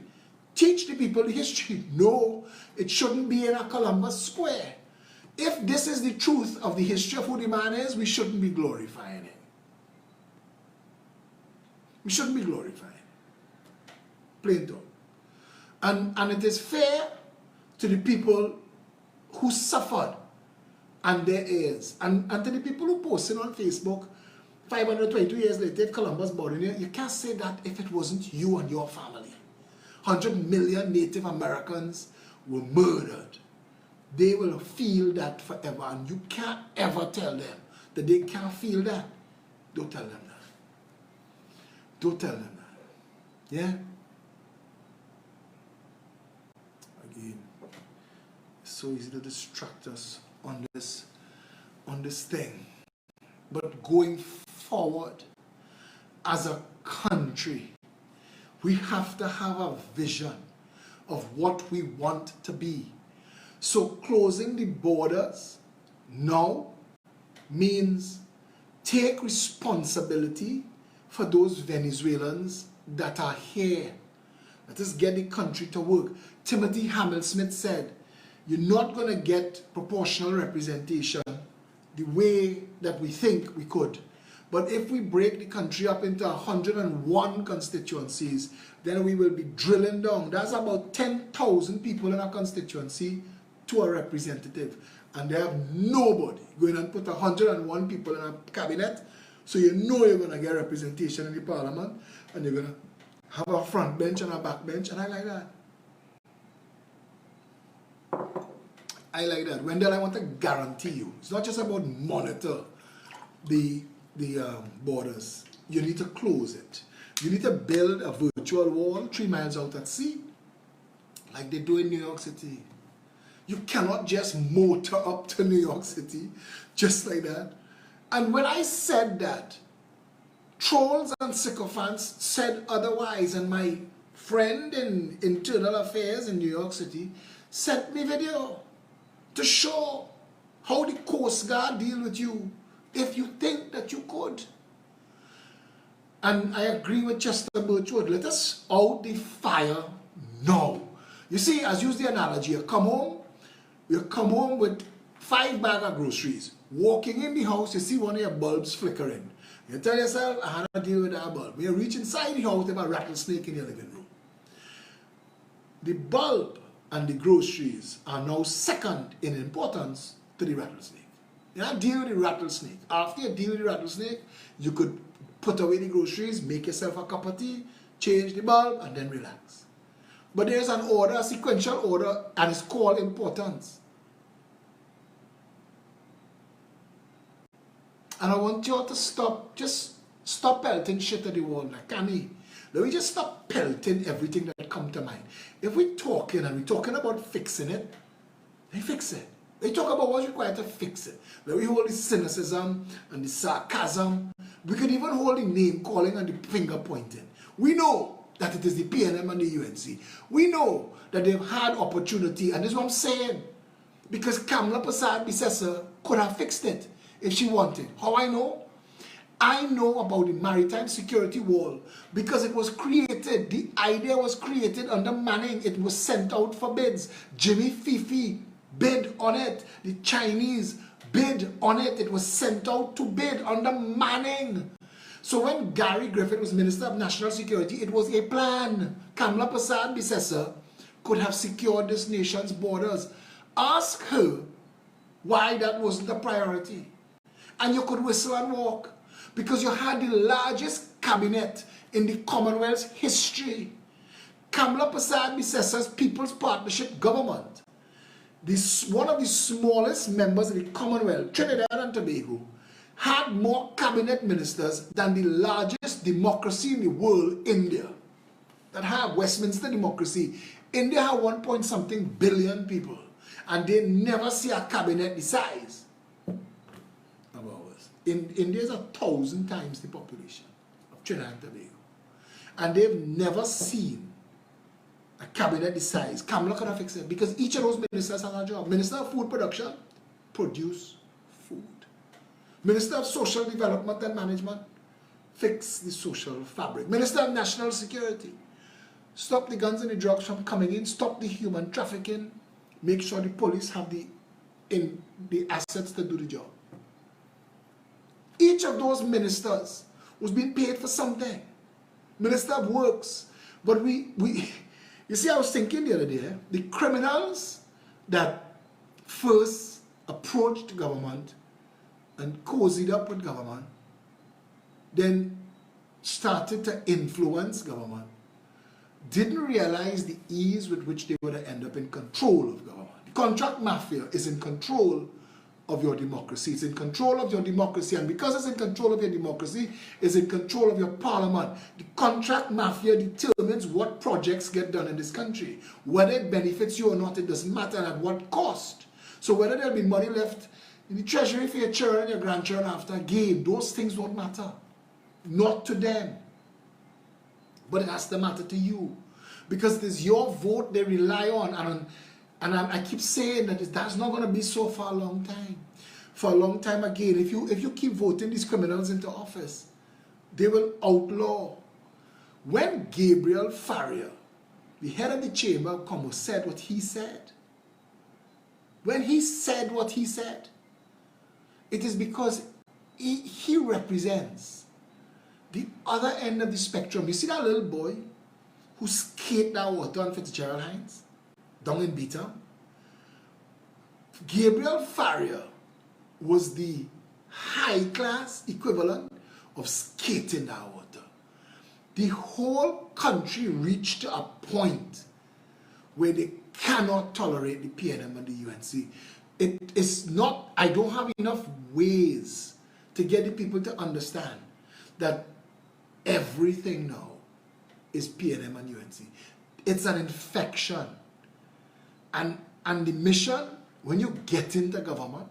teach the people the history. No, it shouldn't be in a Columbus Square. If this is the truth of the history of who the man is, we shouldn't be glorifying him. We shouldn't be glorifying him. Plain talk. And it is fair to the people who suffered and their heirs. And to the people who posted on Facebook, 522 years later, if Columbus born here, you can't say that if it wasn't you and your family. 100 million Native Americans were murdered. They will feel that forever, and you can't ever tell them that they can't feel that. Don't tell them that. Don't tell them that. Yeah? Again, it's so easy to distract us on this thing. But going forward, as a country, we have to have a vision of what we want to be. So closing the borders now means take responsibility for those Venezuelans that are here. Let us get the country to work. Timothy Hamilsmith said, you're not going to get proportional representation the way that we think we could. But if we break the country up into 101 constituencies, then we will be drilling down. That's about 10,000 people in a constituency to a representative. And they have nobody going and put 101 people in a cabinet. So you know you're going to get representation in the parliament. And you're going to have a front bench and a back bench. And I like that. I like that. Wendell, I want to guarantee you, it's not just about monitor the borders. You need to close it. You need to build a virtual wall 3 miles out at sea, like they do in New York City. You cannot just motor up to New York City just like that. And when I said that, trolls and sycophants said otherwise, and my friend in Internal Affairs in New York City sent me video to show how the Coast Guard deal with you if you think that you could. And I agree with Chester Birchwood. Let us out the fire now. You see, as use the analogy, you come home with 5 bags of groceries. Walking in the house, you see one of your bulbs flickering. You tell yourself, I had to deal with that bulb. When you reach inside the house, there's a rattlesnake in your living room. The bulb and the groceries are now second in importance to the rattlesnake. You not deal with the rattlesnake. After you deal with the rattlesnake, you could put away the groceries, make yourself a cup of tea, change the bulb, and then relax. But there's an order, a sequential order, and it's called importance. And I want you all to stop pelting shit at the wall like Cammy. Let me just stop pelting everything that come to mind. If we're talking and we're talking about fixing it, then fix it. We talk about what's required to fix it. Let we hold the cynicism and the sarcasm. We could even hold the name calling and the finger pointing. We know that it is the PNM and the UNC. We know that they've had opportunity, and this is what I'm saying. Because Kamla Prasad Bisesa could have fixed it if she wanted. How I know? I know about the maritime security wall because it was created, the idea was created under Manning. It was sent out for bids. Jimmy Fifi bid on it. The Chinese bid on it. It was sent out to bid under Manning. So when Gary Griffith was Minister of National Security, it was a plan. Kamla Prasad Bisesa could have secured this nation's borders. Ask her why that wasn't a priority. And you could whistle and walk. Because you had the largest cabinet in the Commonwealth's history. Kamla Prasad Bisesa's People's Partnership government, one of the smallest members of the Commonwealth, Trinidad and Tobago, had more cabinet ministers than the largest democracy in the world, India, that have Westminster democracy. India have 1-point-something billion people, and they never see a cabinet the size of ours. India is 1,000 times the population of Trinidad and Tobago, and they've never seen a cabinet the size. Kamala could have fixed it because each of those ministers has a job. Minister of Food Production, produce food. Minister of Social Development and Management, fix the social fabric. Minister of National Security, stop the guns and the drugs from coming in, stop the human trafficking, make sure the police have the assets to do the job. Each of those ministers was being paid for something. Minister of Works. But you see, I was thinking the other day, the criminals that first approached government and cozied up with government, then started to influence government, didn't realize the ease with which they would end up in control of government. The contract mafia is in control of your democracy. It's in control of your democracy, and because it's in control of your democracy, it's in control of your parliament. The contract mafia determines what projects get done in this country. Whether it benefits you or not, it doesn't matter, and at what cost. So whether there'll be money left in the treasury for your children and your grandchildren after a game, those things don't matter. Not to them. But it has to matter to you. Because it is your vote they rely on. And I keep saying that that's not going to be so for a long time. For a long time again, if you keep voting these criminals into office, they will outlaw. When Gabriel Farrier, the head of the Chamber of Commerce, said what he said, when he said what he said, it is because he represents the other end of the spectrum. You see that little boy who skated that water on Fitzgerald Hines down in Beta? Gabriel Farrier was the high-class equivalent of skating that water. The whole country reached a point where they cannot tolerate the PNM and the UNC. It is not, I don't have enough ways to get the people to understand that everything now is PNM and UNC. It's an infection. And the mission, when you get into government,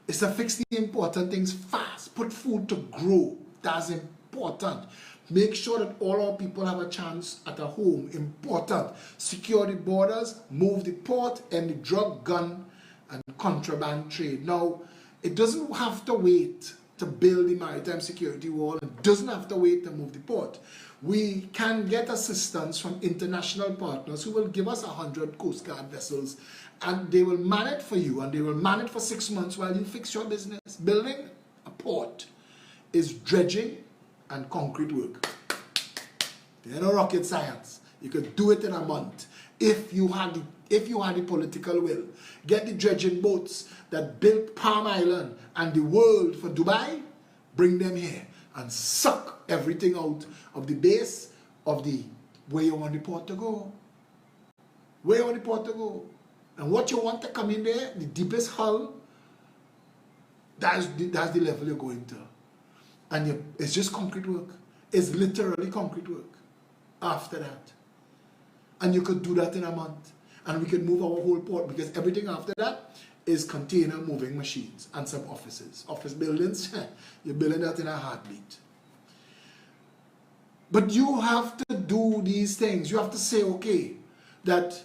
is to fix the important things fast. Put food to grow. That's important. Make sure that all our people have a chance at a home. Important. Secure the borders, move the port, and the drug, gun, and contraband trade. Now, it doesn't have to wait to build the maritime security wall. It doesn't have to wait to move the port. We can get assistance from international partners who will give us 100 Coast Guard vessels, and they will man it for you, and they will man it for 6 months while you fix your business. Building a port is dredging and concrete work. There's no rocket science. You could do it in a month if you had the political will. Get the dredging boats that built Palm Island and the world for Dubai, bring them here and suck everything out of the base of the where you want the port to go. Where you want the port to go. And what you want to come in there, the deepest hull, that's the level you're going to. And it's just concrete work. It's literally concrete work after that. And you could do that in a month. And we could move our whole port, because everything after that is container moving machines and some offices. Office buildings, you're building that in a heartbeat. But you have to do these things. You have to say, okay, that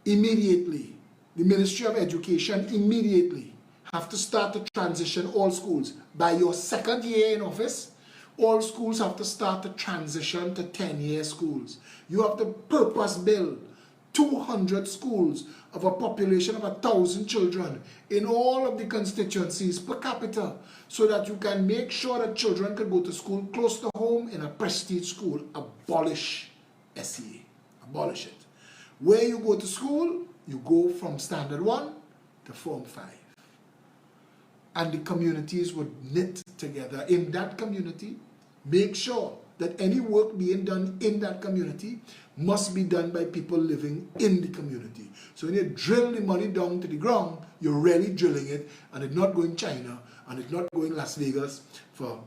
immediately, the Ministry of Education immediately have to start to transition all schools. By your second year in office, all schools have to start to transition to 10-year schools. You have to purpose build 200 schools of a population of 1,000 children in all of the constituencies per capita, so that you can make sure that children can go to school close to home in a prestige school. Abolish SEA. Abolish it. Where you go to school, you go from Standard 1 to Form 5. And the communities would knit together. In that community, make sure that any work being done in that community must be done by people living in the community. So when you drill the money down to the ground, you're really drilling it, and it's not going China, and it's not going Las Vegas for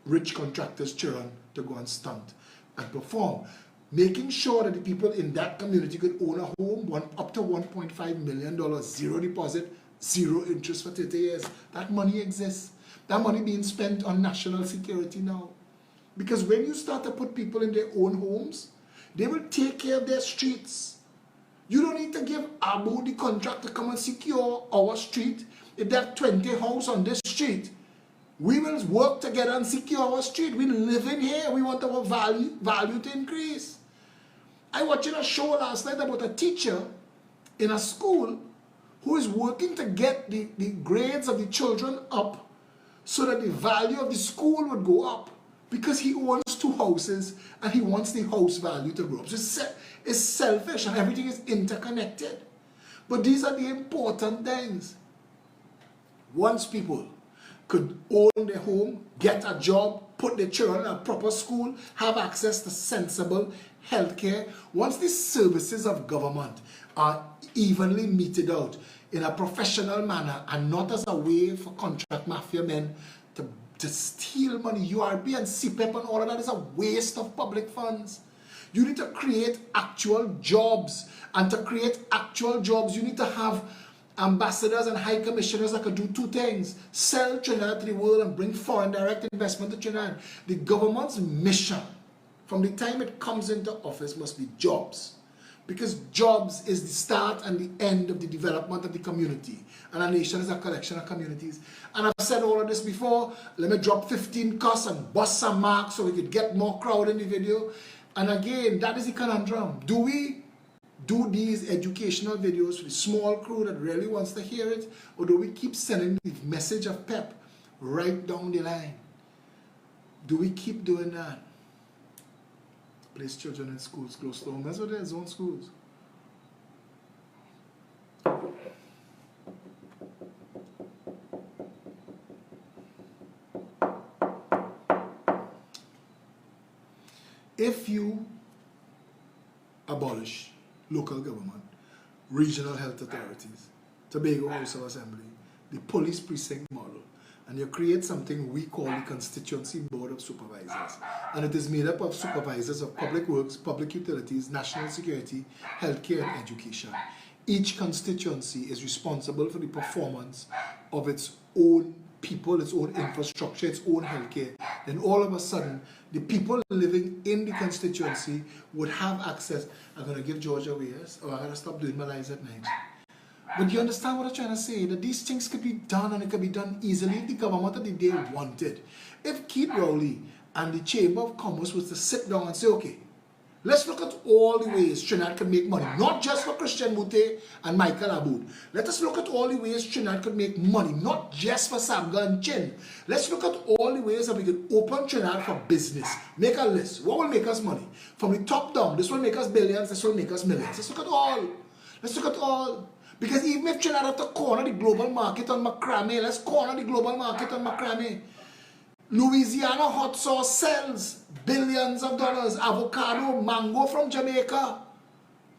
rich contractors' children to go and stunt and perform. Making sure that the people in that community could own a home, up to $1.5 million, zero deposit, zero interest for 30 years. That money exists. That money being spent on national security now. Because when you start to put people in their own homes, they will take care of their streets. You don't need to give Abu the contract to come and secure our street. If there are 20 houses on this street, We will work together and secure our street. We live in here. We want our value to increase. I watched a show last night about a teacher in a school who is working to get the grades of the children up so that the value of the school would go up, because he owns 2 houses and he wants the house value to grow up. So it's selfish, and everything is interconnected. But these are the important things. Once people could own their home, get a job, put their children in a proper school, have access to sensible healthcare, once the services of government are evenly meted out in a professional manner and not as a way for contract mafia men to steal money, URB and CPEP and all of that is a waste of public funds. You need to create actual jobs, and to create actual jobs you need to have ambassadors and high commissioners that could do 2 things: sell Trinidad to the world and bring foreign direct investment to Trinidad. The government's mission from the time it comes into office must be jobs, because jobs is the start and the end of the development of the community, and a nation is a collection of communities. And I've said all of this before. Let me drop 15 cuss and bust some marks so we could get more crowd in the video. And again, that is the conundrum. Do we do these educational videos for the small crew that really wants to hear it, or do we keep sending the message of pep right down the line? Do we keep doing that? Place children in schools close to home. That's what it is, own schools. If you abolish local government, regional health authorities, Tobago House of Assembly, the police precinct model, and you create something we call the Constituency Board of Supervisors, and it is made up of supervisors of public works, public utilities, national security, healthcare, and education. Each constituency is responsible for the performance of its own people, its own infrastructure, its own healthcare. Then all of a sudden, the people living in the constituency would have access. I'm going to give Georgia away, yes? Or I'm going to stop doing my lives at night. But you understand what I'm trying to say? That these things could be done, and it could be done easily if the government of the day wanted. If Keith Rowley and the Chamber of Commerce was to sit down and say, okay, let's look at all the ways Trinidad can make money, not just for Christian Mute and Michael Aboud. Let us look at all the ways Trinidad could make money, not just for Samga and Chin. Let's look at all the ways that we could open Trinidad for business. Make a list. What will make us money? From the top down, this will make us billions, this will make us millions. Let's look at all. Let's look at all. Because even if Trinidad have to corner the global market on macrame, let's corner the global market on macrame. Louisiana hot sauce sells billions of dollars. Avocado, mango from Jamaica.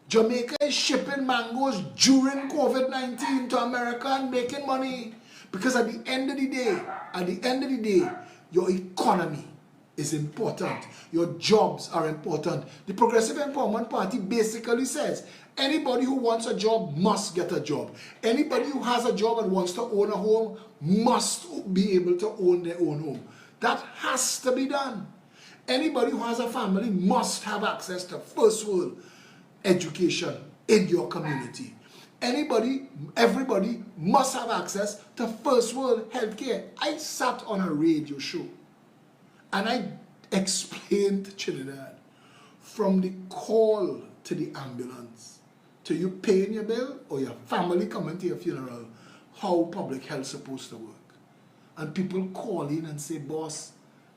Jamaica is shipping mangoes during COVID-19 to America and making money. Because at the end of the day, your economy is important. Your jobs are important. The Progressive Empowerment Party basically says anybody who wants a job must get a job. Anybody who has a job and wants to own a home must be able to own their own home. That has to be done. Anybody who has a family must have access to first world education in your community. Everybody must have access to first world healthcare. I sat on a radio show and I explained to Trinidad from the call to the ambulance to you paying your bill or your family coming to your funeral, how public health is supposed to work. And people call in and say, boss,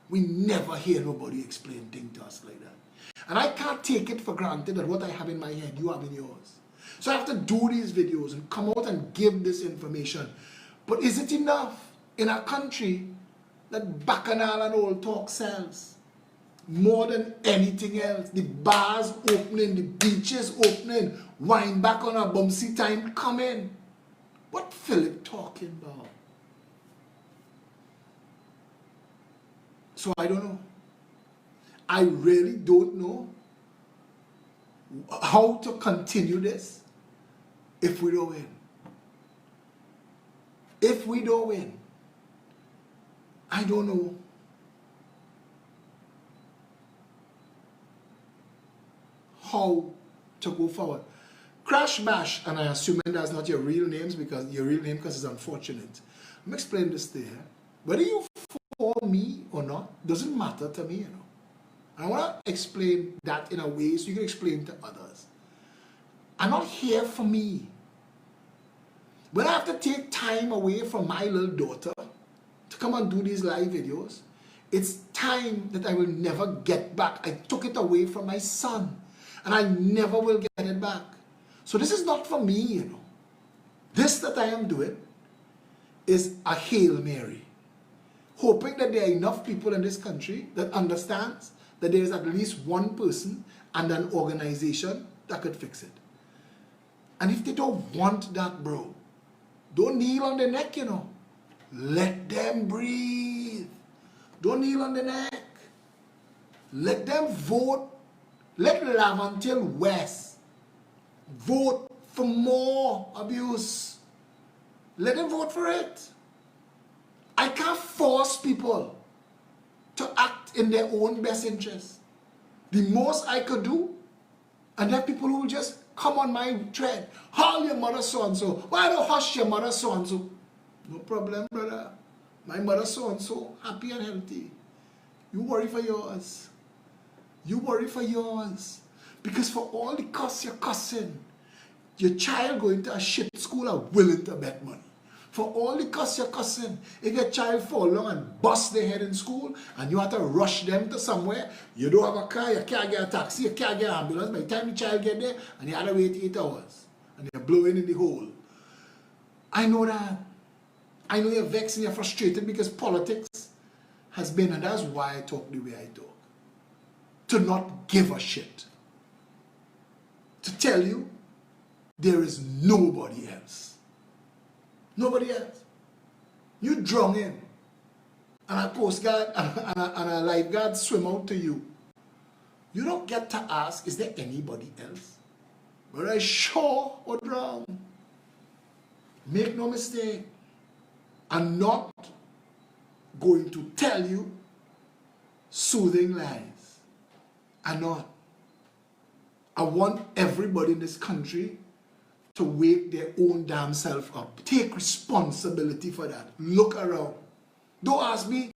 we never hear nobody explain things to us like that. And I can't take it for granted that what I have in my head, you have in yours. So I have to do these videos and come out and give this information. But is it enough in a country that bacchanal and old talk sells? More than anything else. The bars opening, the beaches opening, wine back on a bumsy time coming. What Phillip talking about? So I don't know. I really don't know how to continue this if we don't win. If we don't win, I don't know. How to go forward. Crash Bash, and I assume that's not your real names because your real name because it's unfortunate. Let me explain this there. Whether you for me or not, doesn't matter to me, you know. I want to explain that in a way so you can explain to others. I'm not here for me. When I have to take time away from my little daughter to come and do these live videos, it's time that I will never get back. I took it away from my son, and I never will get it back. So this is not for me, you know. This that I am doing is a Hail Mary, hoping that there are enough people in this country that understands that there is at least one person and an organization that could fix it. And if they don't want that, bro, don't kneel on the neck, you know. Let them breathe. Don't kneel on the neck. Let them vote. Let Lavantil West vote for more abuse. Let them vote for it. I can't force people to act in their own best interest. The most I could do, and there are people who will just come on my tread. Haul your mother so-and-so. Why don't hush your mother so-and-so? No problem, brother. My mother so-and-so, happy and healthy. You worry for yours. You worry for yours. Because for all the cuss you're cussing, your child going to a shit school are willing to bet money. For all the cuss you're cussing, if your child fall down and bust their head in school and you have to rush them to somewhere, you don't have a car, you can't get a taxi, you can't get an ambulance. By the time the child get there, and you have to wait 8 hours, and you're blowing in the hole. I know that. I know you're vexed and you're frustrated because politics has been, and that's why I talk the way I talk. To not give a shit. To tell you, there is nobody else. Nobody else. You drown in, and a coast guard and a lifeguard swim out to you. You don't get to ask, is there anybody else? But I sure or drown. Make no mistake. I'm not going to tell you soothing lies. I'm not. I want everybody in this country to wake their own damn self up. Take responsibility for that. Look around. Don't ask me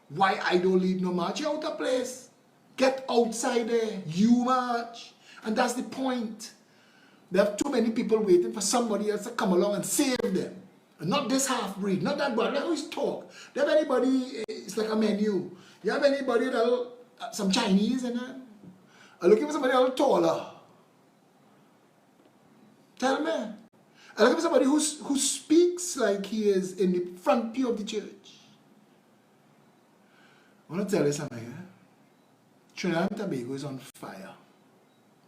why I don't lead no march. You're out of place. Get outside there. You march. And that's the point. There are too many people waiting for somebody else to come along and save them. And not this half-breed, not that bad. They always talk. Do you have anybody, it's like a menu. You have anybody that'll, some Chinese in there? I'm looking for somebody a little taller. Tell me. I'm looking for somebody who speaks like he is in the front pew of the church. I want to tell you something. Eh? Trinidad and Tobago is on fire.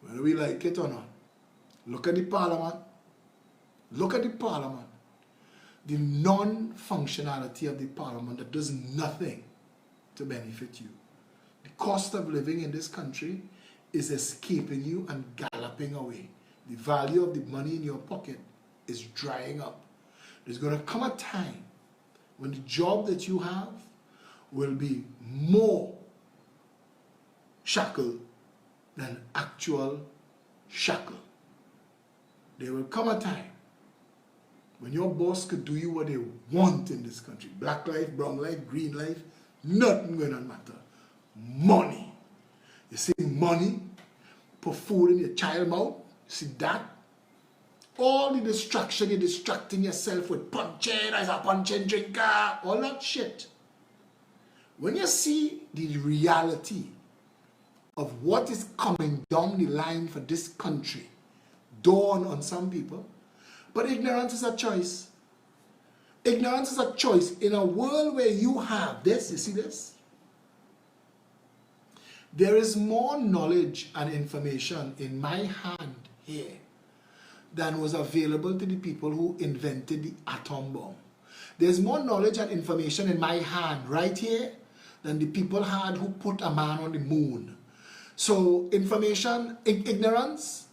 Whether we like it or not. Look at the parliament. Look at the parliament. The non-functionality of the parliament that does nothing to benefit you. The cost of living in this country is escaping you and galloping away. The value of the money in your pocket is drying up. There's going to come a time when the job that you have will be more shackle than actual shackle. There will come a time when your boss could do you what they want in this country. Black life, brown life, green life, nothing going to matter. Money. You see money, put food in your child mouth, see that? All the distraction, you're distracting yourself with punching, as a punching drinker, all that shit. When you see the reality of what is coming down the line for this country, dawn on some people, but ignorance is a choice. Ignorance is a choice. In a world where you have this, you see this? There is more knowledge and information in my hand here than was available to the people who invented the atom bomb. There's more knowledge and information in my hand right here than the people had who put a man on the moon. So information, ignorance,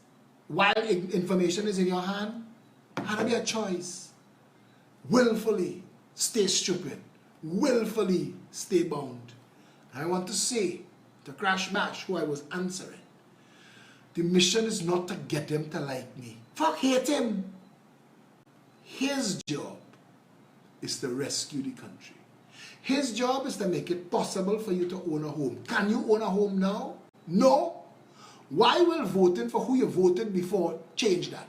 while information is in your hand, had to be a choice. Willfully stay stupid. Willfully stay bound. I want to say to Crash Bash, who I was answering, the mission is not to get him to like me. Fuck, hate him. His job is to rescue the country. His job is to make it possible for you to own a home. Can you own a home now? No. Why will voting for who you voted before change that?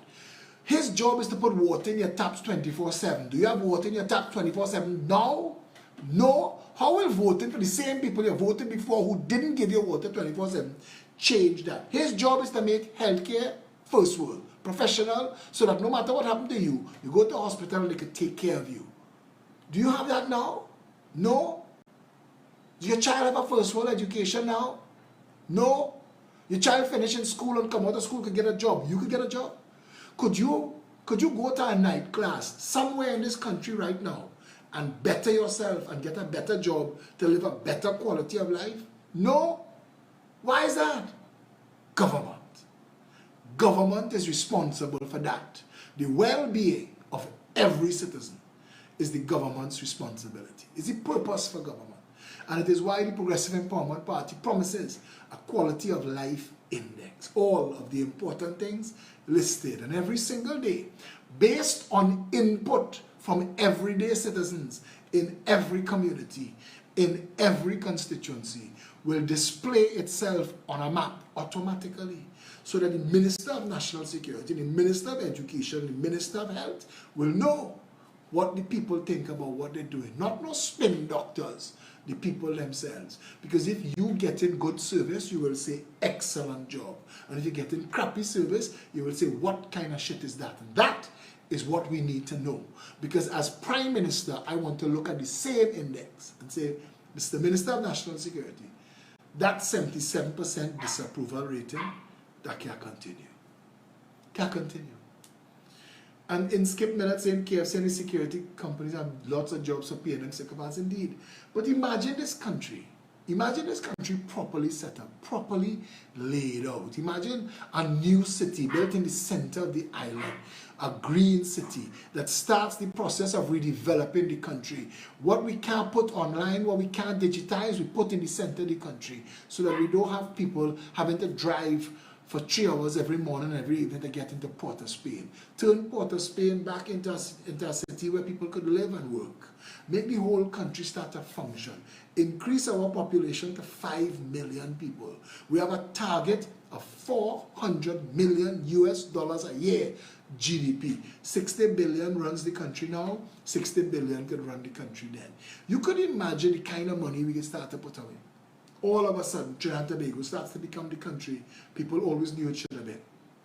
His job is to put water in your taps 24/7. Do you have water in your tap 24/7 now? No. How will voting for the same people you voted before who didn't give you water 24/7 change that? His job is to make healthcare first world, professional, so that no matter what happened to you, you go to the hospital and they can take care of you. Do you have that now? No. Does your child have a first world education now? No. Your child finish in school and come out of school could get a job. You could get a job. Could you go to a night class somewhere in this country right now and better yourself and get a better job to live a better quality of life? No. Why is that? Government. Government is responsible for that. The well-being of every citizen is the government's responsibility. It's the purpose for government. And it is why the Progressive Empowerment Party promises a quality of life index. All of the important things listed, and every single day, based on input from everyday citizens in every community, in every constituency, will display itself on a map automatically, so that the Minister of National Security, the Minister of Education, the Minister of Health will know what the people think about what they're doing. Not no spin doctors, the people themselves. Because if you get in good service, you will say, excellent job. And if you get in crappy service, you will say, what kind of shit is that? And that is what we need to know. Because as Prime Minister, I want to look at the same index and say, Mr. Minister of National Security, that 77% disapproval rating, that can't continue. Can't continue. And in Skip Millett saying KFC and the security companies have lots of jobs for paying them sycophants indeed. But imagine this country properly set up, properly laid out. Imagine a new city built in the center of the island, a green city that starts the process of redeveloping the country. What we can't put online, what we can't digitize, we put in the center of the country, so that we don't have people having to drive for 3 hours every morning and every evening to get into Port of Spain. Turn Port of Spain back into a city where people could live and work. Make the whole country start to function. Increase our population to 5 million people. We have a target of $400 million a year GDP. 60 billion runs the country now. 60 billion could run the country then. You could imagine the kind of money we can start to put away. All of a sudden, Trinidad and Tobago starts to become the country people always knew it should have been.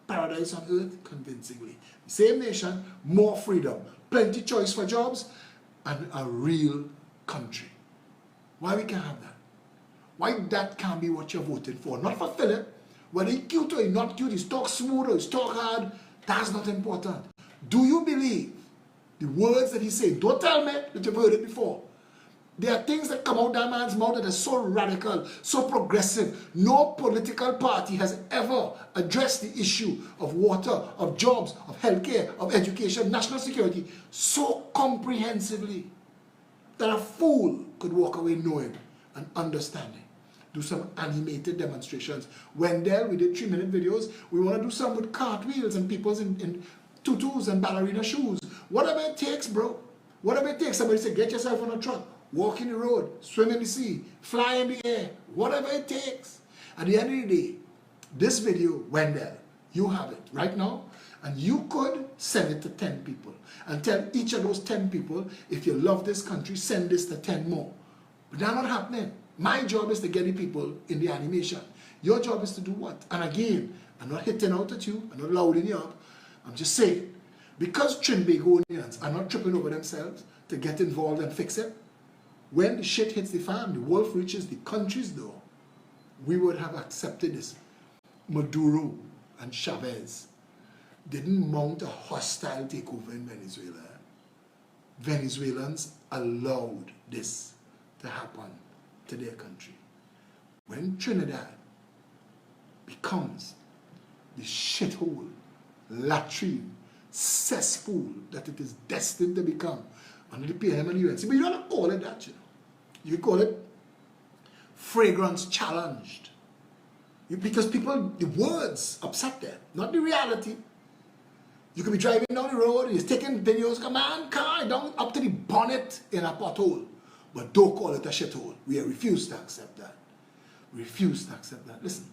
Paradise on earth, convincingly. Same nation, more freedom, plenty choice for jobs, and a real country. Why we can't have that? Why that can't be what you're voting for? Not for Phillip. Whether he's cute or he's not cute, he's talk smooth or he's talk hard, that's not important. Do you believe the words that he's saying? Don't tell me that you've heard it before. There are things that come out that man's mouth that are so radical, so progressive. No political party has ever addressed the issue of water, of jobs, of healthcare, of education, national security so comprehensively that a fool could walk away knowing and understanding. Do some animated demonstrations. Wendell, we did 3-minute videos. We want to do some with cartwheels and people in tutus and ballerina shoes. Whatever it takes, bro. Whatever it takes. Somebody say, get yourself on a truck. Walk in the road, swim in the sea, fly in the air, whatever it takes. At the end of the day, this video, Wendell, you have it right now, and you could send it to 10 people and tell each of those 10 people, if you love this country, send this to 10 more. But that's not happening. My job is to get the people in the animation. Your job is to do what? And again, I'm not hitting out at you, I'm not louding you up, I'm just saying, because Trinbagonians are not tripping over themselves to get involved and fix it, when the shit hits the fan, the wolf reaches the country's door, we would have accepted this. Maduro and Chavez didn't mount a hostile takeover in Venezuela. Venezuelans allowed this to happen to their country. When Trinidad becomes the shithole, latrine, cesspool that it is destined to become under the PNM and UNC, but you don't call it that, you know. You call it fragrance challenged. Because people, the words upset them, not the reality. You could be driving down the road and he's taking videos, come on, car down up to the bonnet in a pothole. But don't call it a shithole. We refuse to accept that. We refuse to accept that. Listen,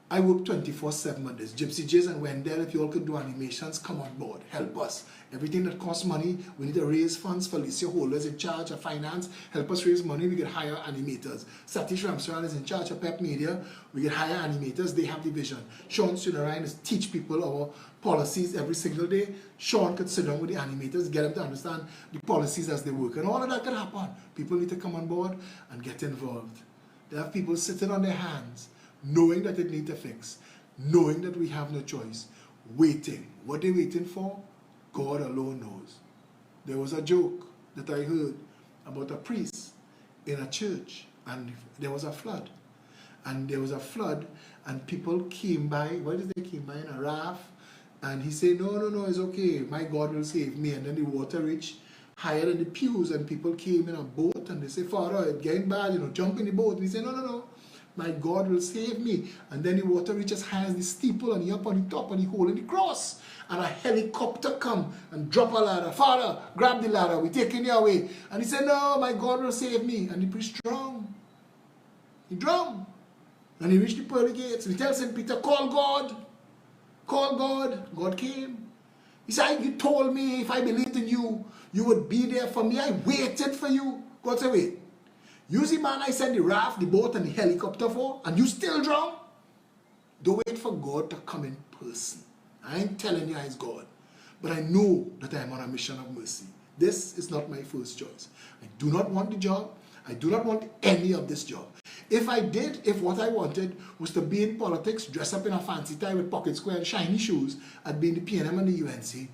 I work 24/7 on this. Gypsy Jays and Wendell, if you all could do animations, come on board. Help us. Everything that costs money, we need to raise funds. Felicia Holder is in charge of finance. Help us raise money. We get hire animators. Satish Ramsaran is in charge of Pep Media. We get hire animators. They have the vision. Sean Sunarayan is teach people our policies every single day. Sean could sit down with the animators, get them to understand the policies as they work. And all of that could happen. People need to come on board and get involved. They have people sitting on their hands, knowing that it needs to fix, knowing that we have no choice, waiting. What they're waiting for, God alone knows. There was a joke that I heard about a priest in a church, and there was a flood. And there was a flood, and people came by, what did they came by in a raft? And he said, no, it's okay, my God will save me. And then the water reached higher than the pews, and people came in a boat, and they say, Father, it's getting bad, jump in the boat. And he said, no, my God will save me. And then the water reaches high as the steeple, and he up on the top, and he holding the cross. And a helicopter come and drop a ladder. Father, grab the ladder, we're taking you away. And he said, no, my God will save me. And the priest drowned. He drowned. And he reached the pearly gates. And he tells St. Peter, call God. Call God. God came. He said, you told me if I believed in you, you would be there for me. I waited for you. God said, wait. You see, man, I sent the raft, the boat, and the helicopter for, and you still drown? Don't wait for God to come in person. I ain't telling you it's God. But I know that I am on a mission of mercy. This is not my first choice. I do not want the job. I do not want any of this job. If I did, if what I wanted was to be in politics, dress up in a fancy tie with pocket square and shiny shoes, I'd be in the PNM and the UNC,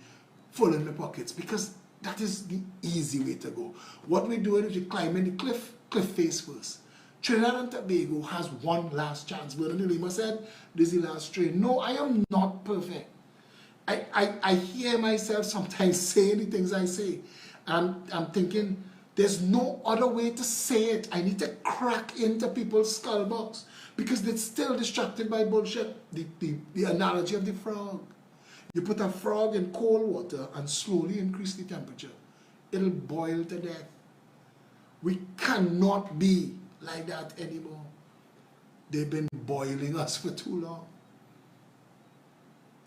full in my pockets, because that is the easy way to go. What we're doing is we're climbing the cliff face first. Trinidad and Tobago has one last chance. Bernard Lima said, this is the last train. No, I am not perfect. I hear myself sometimes saying the things I say. I'm thinking, there's no other way to say it. I need to crack into people's skull box because they're still distracted by bullshit. The analogy of the frog. You put a frog in cold water and slowly increase the temperature. It'll boil to death. We cannot be like that anymore. They've been boiling us for too long.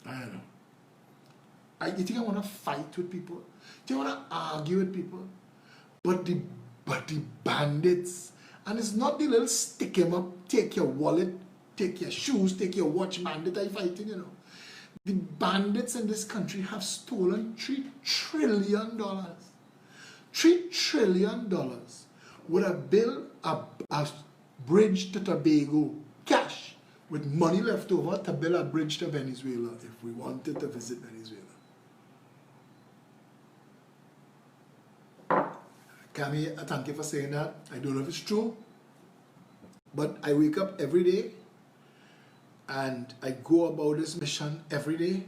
I don't know. You think I want to fight with people? Do you want to argue with people? But the bandits, and it's not the little stick 'em up, take your wallet, take your shoes, take your watch bandit are fighting, The bandits in this country have stolen $3 trillion. $3 trillion would have built a bridge to Tobago, cash, with money left over to build a bridge to Venezuela if we wanted to visit Venezuela. Kami, I thank you for saying that. I don't know if it's true, but I wake up every day and I go about this mission every day,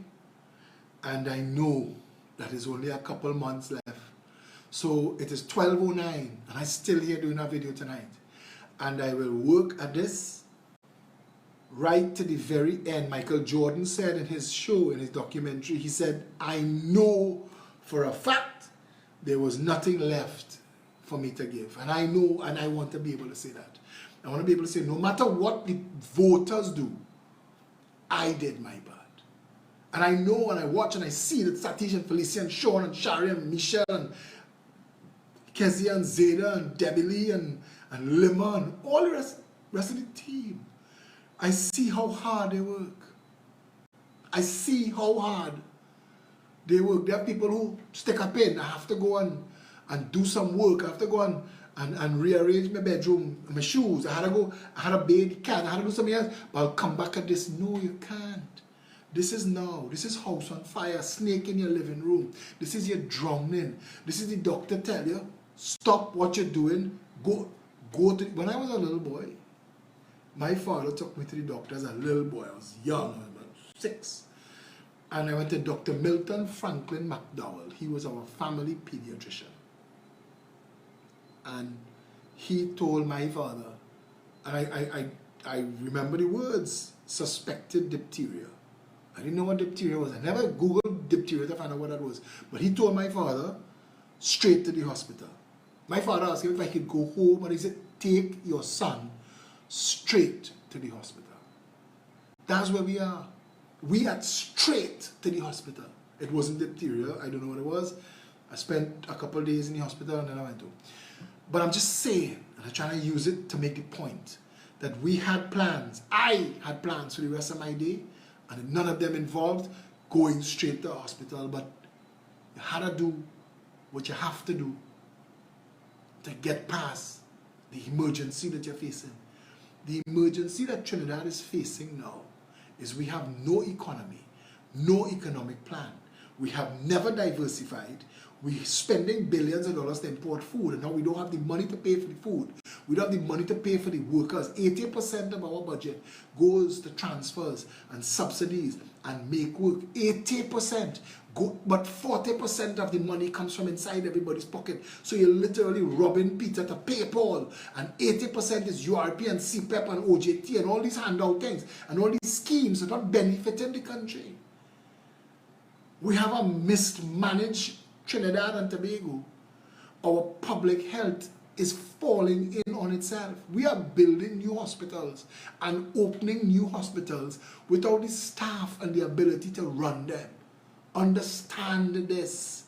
and I know that it's only a couple months left. So it is 12:09 and I'm still here doing a video tonight, and I will work at this right to the very end. Michael Jordan said in his show, in his documentary, he said, I know for a fact there was nothing left for me to give. And I know, and I want to be able to say that. I want to be able to say, no matter what the voters do, I did my part. And I know, and I watch and I see that Satish and Felicia and Sean and Shari and Michelle and Kezia and Zeta and Debbie Lee and Lima and all the rest of the team, I see how hard they work. I see how hard they work. There are people who stick a pin. I have to go and do some work. I have to go and rearrange my bedroom, my shoes. I had to bathe the cat. I had to do something else. But I'll come back at this. No, you can't. This is now. This is house on fire. Snake in your living room. This is you drowning. This is the doctor tell you, stop what you're doing. Go to. When I was a little boy, my father took me to the doctor as a little boy. I was young. I was about 6. And I went to Dr. Milton Franklin McDowell. He was our family pediatrician. And he told my father, and I remember the words, suspected diphtheria. I didn't know what diphtheria was. I never Googled diphtheria to find out what that was. But he told my father, straight to the hospital. My father asked him if I could go home, and he said, take your son straight to the hospital. That's where we are. We had straight to the hospital. It wasn't diphtheria, I don't know what it was. I spent a couple of days in the hospital and then I went home. But I'm just saying, and I'm trying to use it to make the point, that we had plans. I had plans for the rest of my day, and none of them involved going straight to the hospital, but you had to do what you have to do to get past the emergency that you're facing. The emergency that Trinidad is facing now is we have no economy, no economic plan. We have never diversified. We're spending billions of dollars to import food, and now we don't have the money to pay for the food. We don't have the money to pay for the workers. 80% of our budget goes to transfers and subsidies and make work. 80% go, but 40% of the money comes from inside everybody's pocket. So you're literally robbing Peter to pay Paul. And 80% is URP and CPEP and OJT and all these handout things. And all these schemes are not benefiting the country. We have a mismanaged Trinidad and Tobago. Our public health is falling in on itself. We are building new hospitals and opening new hospitals without the staff and the ability to run them. Understand this,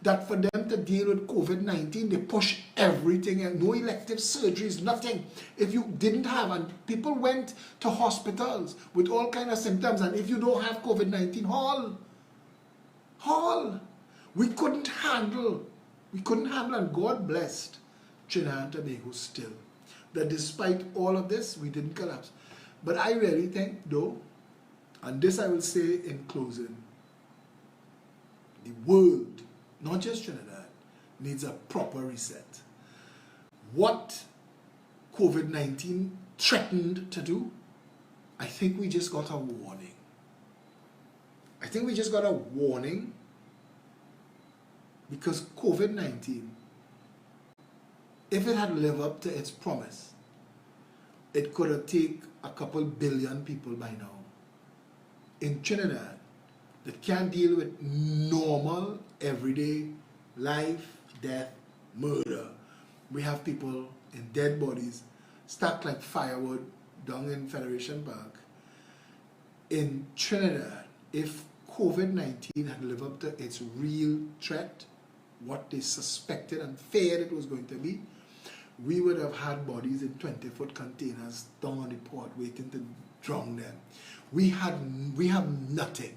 that for them to deal with COVID-19, they push everything and no elective surgeries, nothing. If you didn't have, and people went to hospitals with all kinds of symptoms, and if you don't have COVID-19, haul. We couldn't handle, and God blessed Trinidad and Tobago still, that despite all of this, we didn't collapse. But I really think, though, and this I will say in closing, the world, not just Trinidad, needs a proper reset. What COVID-19 threatened to do, I think we just got a warning. Because COVID-19, if it had lived up to its promise, it could have taken a couple billion people by now. In Trinidad, that can't deal with normal, everyday life, death, murder. We have people in dead bodies, stacked like firewood down in Federation Park. In Trinidad, if COVID-19 had lived up to its real threat, what they suspected and feared it was going to be, we would have had bodies in 20-foot containers down on the port waiting to drown them. We have nothing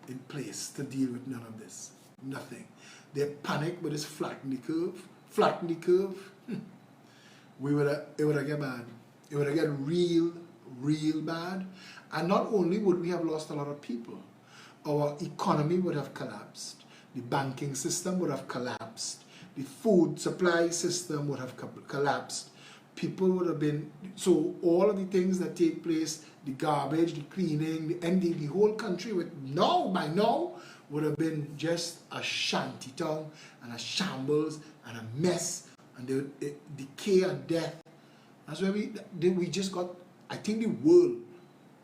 in place to deal with none of this. Nothing. They panicked with this flatten the curve. It would have get bad. It would have get real bad. And not only would we have lost a lot of people, our economy would have collapsed. The banking system would have collapsed. The food supply system would have collapsed. People would have been, so all of the things that take place, the garbage, the cleaning, the whole country by now would have been just a shanty town and a shambles and a mess and the decay and death. That's why we just got, I think the world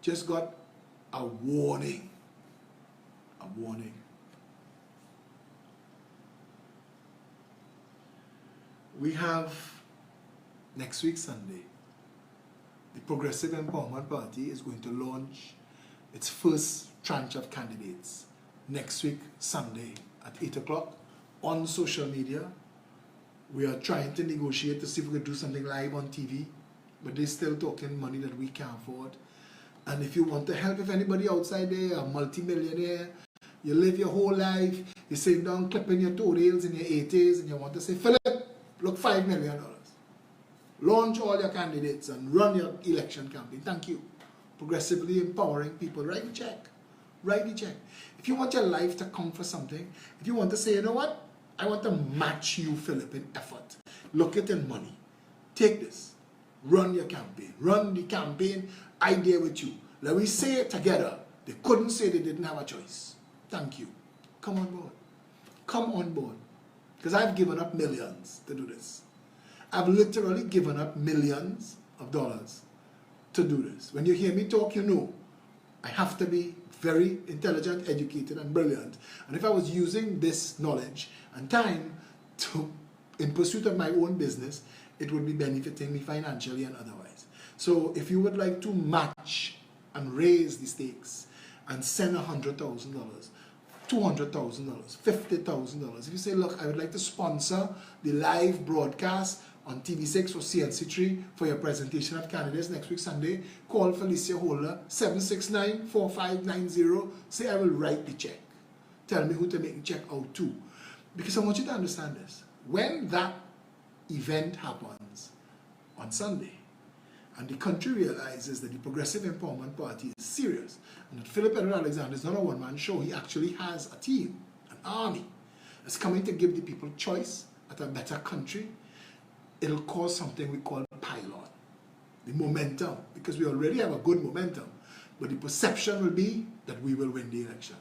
just got a warning. A warning. We have next week Sunday, the Progressive Empowerment Party is going to launch its first tranche of candidates next week Sunday at 8 o'clock on social media. We are trying to negotiate to see if we can do something live on TV, but they're still talking money that we can't afford. And if you want to help, if anybody outside there, a multi-millionaire, you live your whole life, you're sitting down clipping your toenails in your 80s and you want to say, Phillip, look, $5 million. Launch all your candidates and run your election campaign. Thank you. Progressively empowering people. Write the check. Write the check. If you want your life to count for something, if you want to say, you know what, I want to match you, Phillip, in effort. Look it in money. Take this. Run your campaign. Run the campaign idea with you. Let me say it together. They couldn't say they didn't have a choice. Thank you. Come on board. Come on board. Because I've given up millions to do this. I've literally given up millions of dollars to do this. When you hear me talk, you know I have to be very intelligent, educated, and brilliant. And if I was using this knowledge and time to in pursuit of my own business, it would be benefiting me financially and otherwise. So if you would like to match and raise the stakes and send $100,000, $200,000, $50,000, if you say, look, I would like to sponsor the live broadcast on TV6 or CNC3 for your presentation of candidates next week Sunday, call Felicia Holder, 769-4590, say I will write the check. Tell me who to make the check out to. Because I want you to understand this. When that event happens on Sunday, and the country realizes that the Progressive Empowerment Party is serious, and that Phillip Alexander is not a one-man show, he actually has a team, an army, that's coming to give the people choice at a better country, it'll cause something we call pylon. The momentum, because we already have a good momentum, but the perception will be that we will win the election.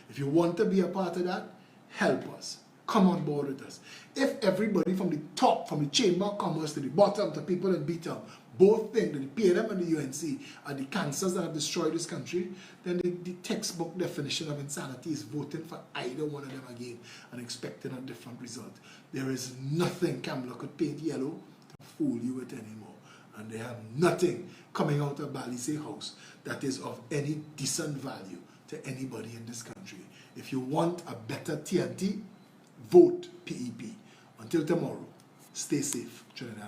If you want to be a part of that, help us. Come on board with us. If everybody from the top, from the Chamber of Commerce to the bottom, to people in Beaton, both think that the PNM and the UNC are the cancers that have destroyed this country, then the textbook definition of insanity is voting for either one of them again and expecting a different result. There is nothing Kamala could paint yellow to fool you with anymore. And they have nothing coming out of Balisay House that is of any decent value to anybody in this country. If you want a better TNT, vote PEP. Until tomorrow, stay safe, Trinidad.